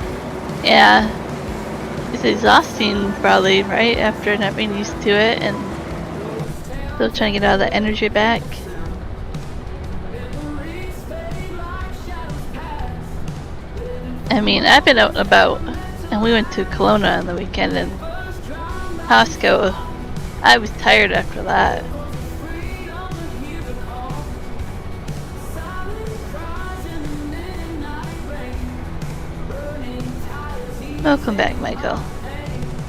Yeah, it's exhausting probably, right? After not being used to it and still trying to get all that energy back. I mean, I've been out and about, and we went to Kelowna on the weekend and Costco. I was tired after that. Welcome back, Michael.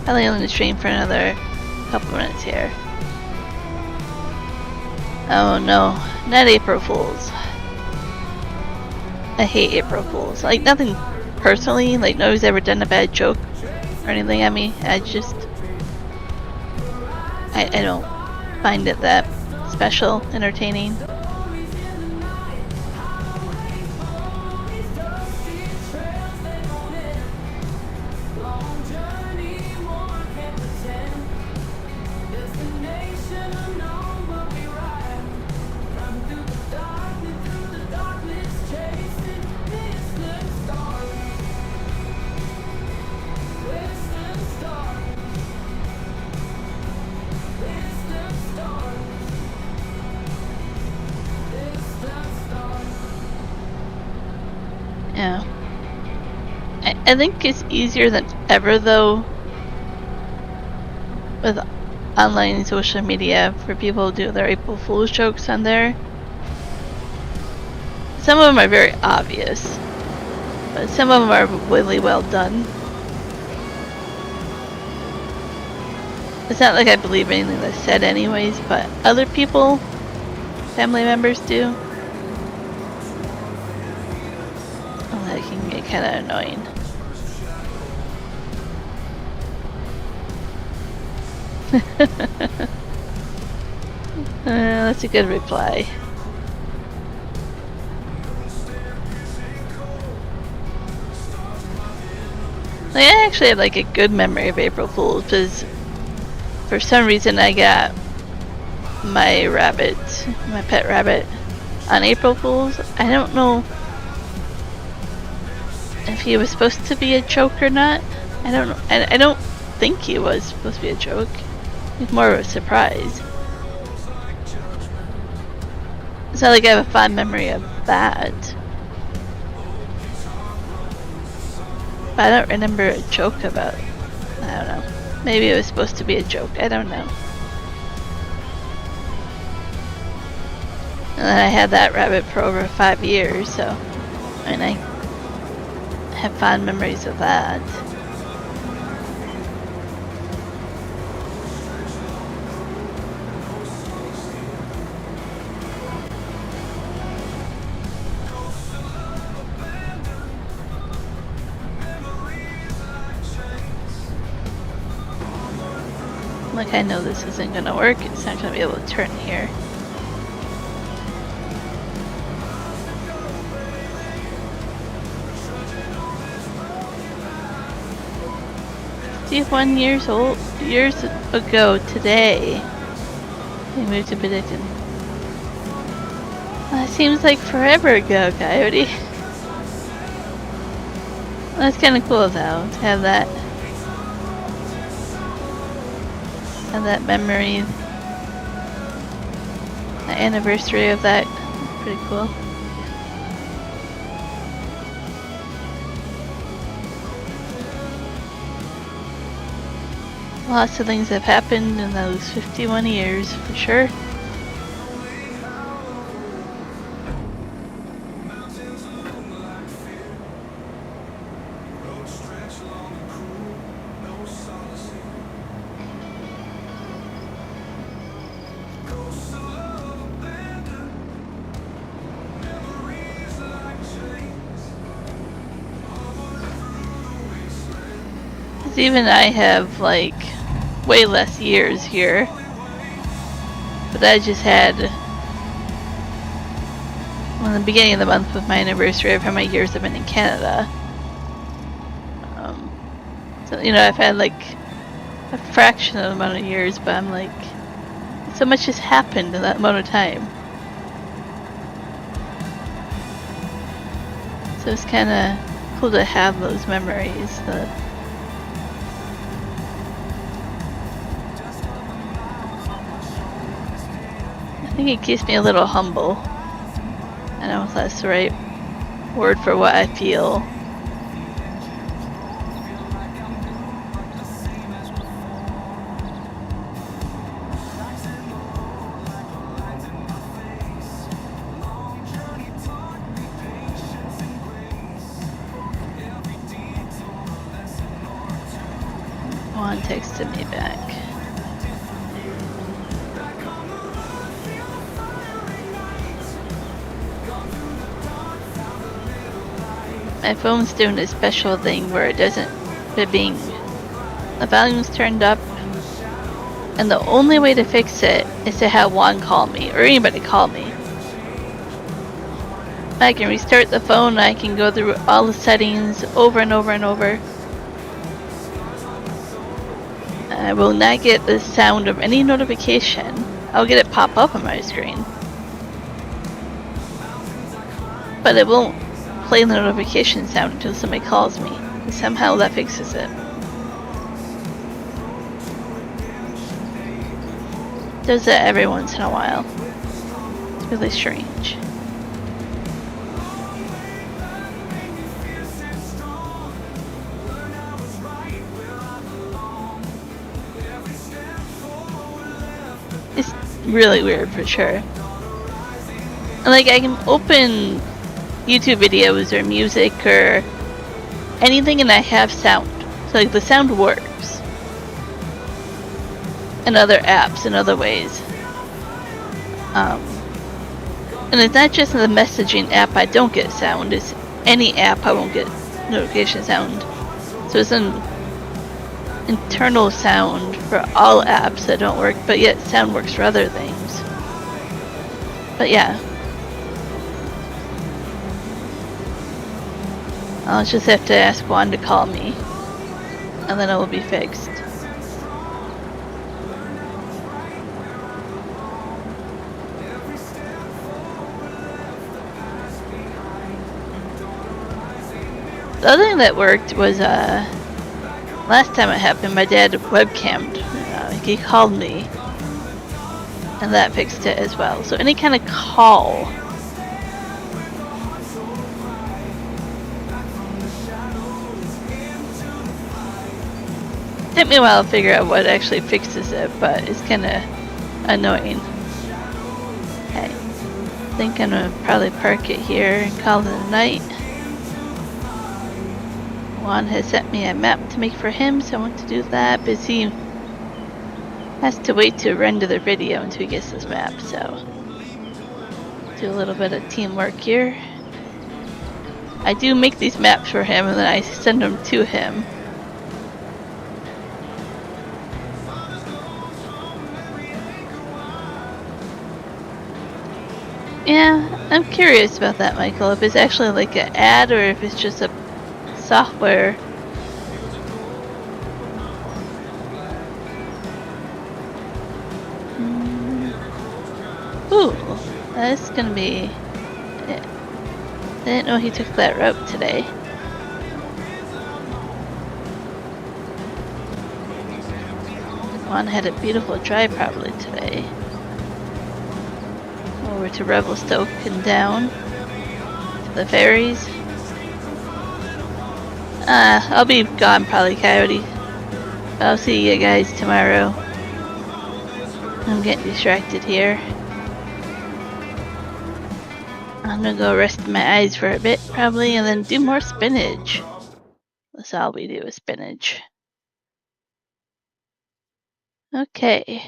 I'll only on the stream for another couple minutes here. Oh no, not April Fools. I hate April Fools. Like, nothing personally, like nobody's ever done a bad joke or anything at me. I just, I don't find it that special, entertaining. Yeah. I think it's easier than ever though with online social media for people to do their April Fool's jokes on there. Some of them are very obvious, but some of them are really well done. It's not like I believe anything that's said anyways, but other people, family members do. That can get kind of annoying. That's a good reply. Like, I actually have like a good memory of April Fool's because for some reason I got my rabbit, my pet rabbit, on April Fool's. I don't know if he was supposed to be a joke or not. I don't know. I don't think he was supposed to be a joke. He's more of a surprise. It's not like I have a fond memory of that. But I don't remember a joke about it. I don't know. Maybe it was supposed to be a joke. I don't know. And then I had that rabbit for over 5 years, so I mean, I have fond memories of that. Like, I know this isn't gonna work. It's not gonna be able to turn here. Years ago today, we moved to Benedictine. That seems like forever ago, Coyote. That's kind of cool though, to have that memory, the anniversary of that. Pretty cool. Lots of things have happened in those 51 years, for sure. Even I have like way less years here, but I just had, well, in the beginning of the month with my anniversary of how many years I've been in Canada. So you know, I've had like a fraction of the amount of years, but I'm like, so much has happened in that amount of time. So it's kind of cool to have those memories. I think it keeps me a little humble. I don't know if that's the right word for what I feel. Juan texted me back. My phone's doing a special thing where it doesn't, the volume's turned up, and the only way to fix it is to have Juan call me, or anybody call me. I can restart the phone, I can go through all the settings over and over and over. I will not get the sound of any notification. I'll get it pop up on my screen, but it won't play the notification sound until somebody calls me. And somehow that fixes it. Does that every once in a while. It's really strange. It's really weird for sure. And like, I can open YouTube videos or music or anything and I have sound. So like the sound works. And other apps in other ways. And it's not just in the messaging app I don't get sound, it's any app I won't get notification sound. So it's an internal sound for all apps that don't work, but yet sound works for other things. But yeah. I'll just have to ask Juan to call me. and then it will be fixed. The other thing that worked was last time it happened, my dad webcammed. He called me, and that fixed it as well. So any kind of call. Took me a while to figure out what actually fixes it, but it's kind of annoying. Okay, I think I'm gonna probably park it here and call it a night. Juan has sent me a map to make for him, so I want to do that, but he has to wait to render the video until he gets this map, so do a little bit of teamwork here. I do make these maps for him and then I send them to him. Yeah, I'm curious about that, Michael, if it's actually like an ad or if it's just a software. Ooh, that's gonna be it. I didn't know he took that route today. Juan had a beautiful drive probably today. Over to Revelstoke and down to the ferries. I'll be gone probably, Coyote. I'll see you guys tomorrow. I'm getting distracted here. I'm gonna go rest my eyes for a bit probably and then do more spinach. That's all we do is spinach. Okay.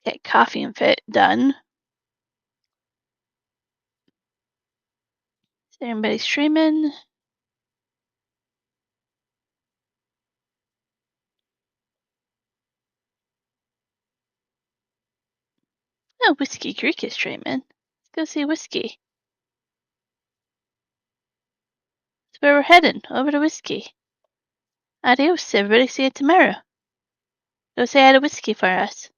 Okay, coffee and fit done. Is anybody streaming? Oh, Whiskey Creek is streaming. Let's go see Whiskey. That's where we're heading, over to Whiskey. Adios, everybody. See you tomorrow. Go say hi to Whiskey for us.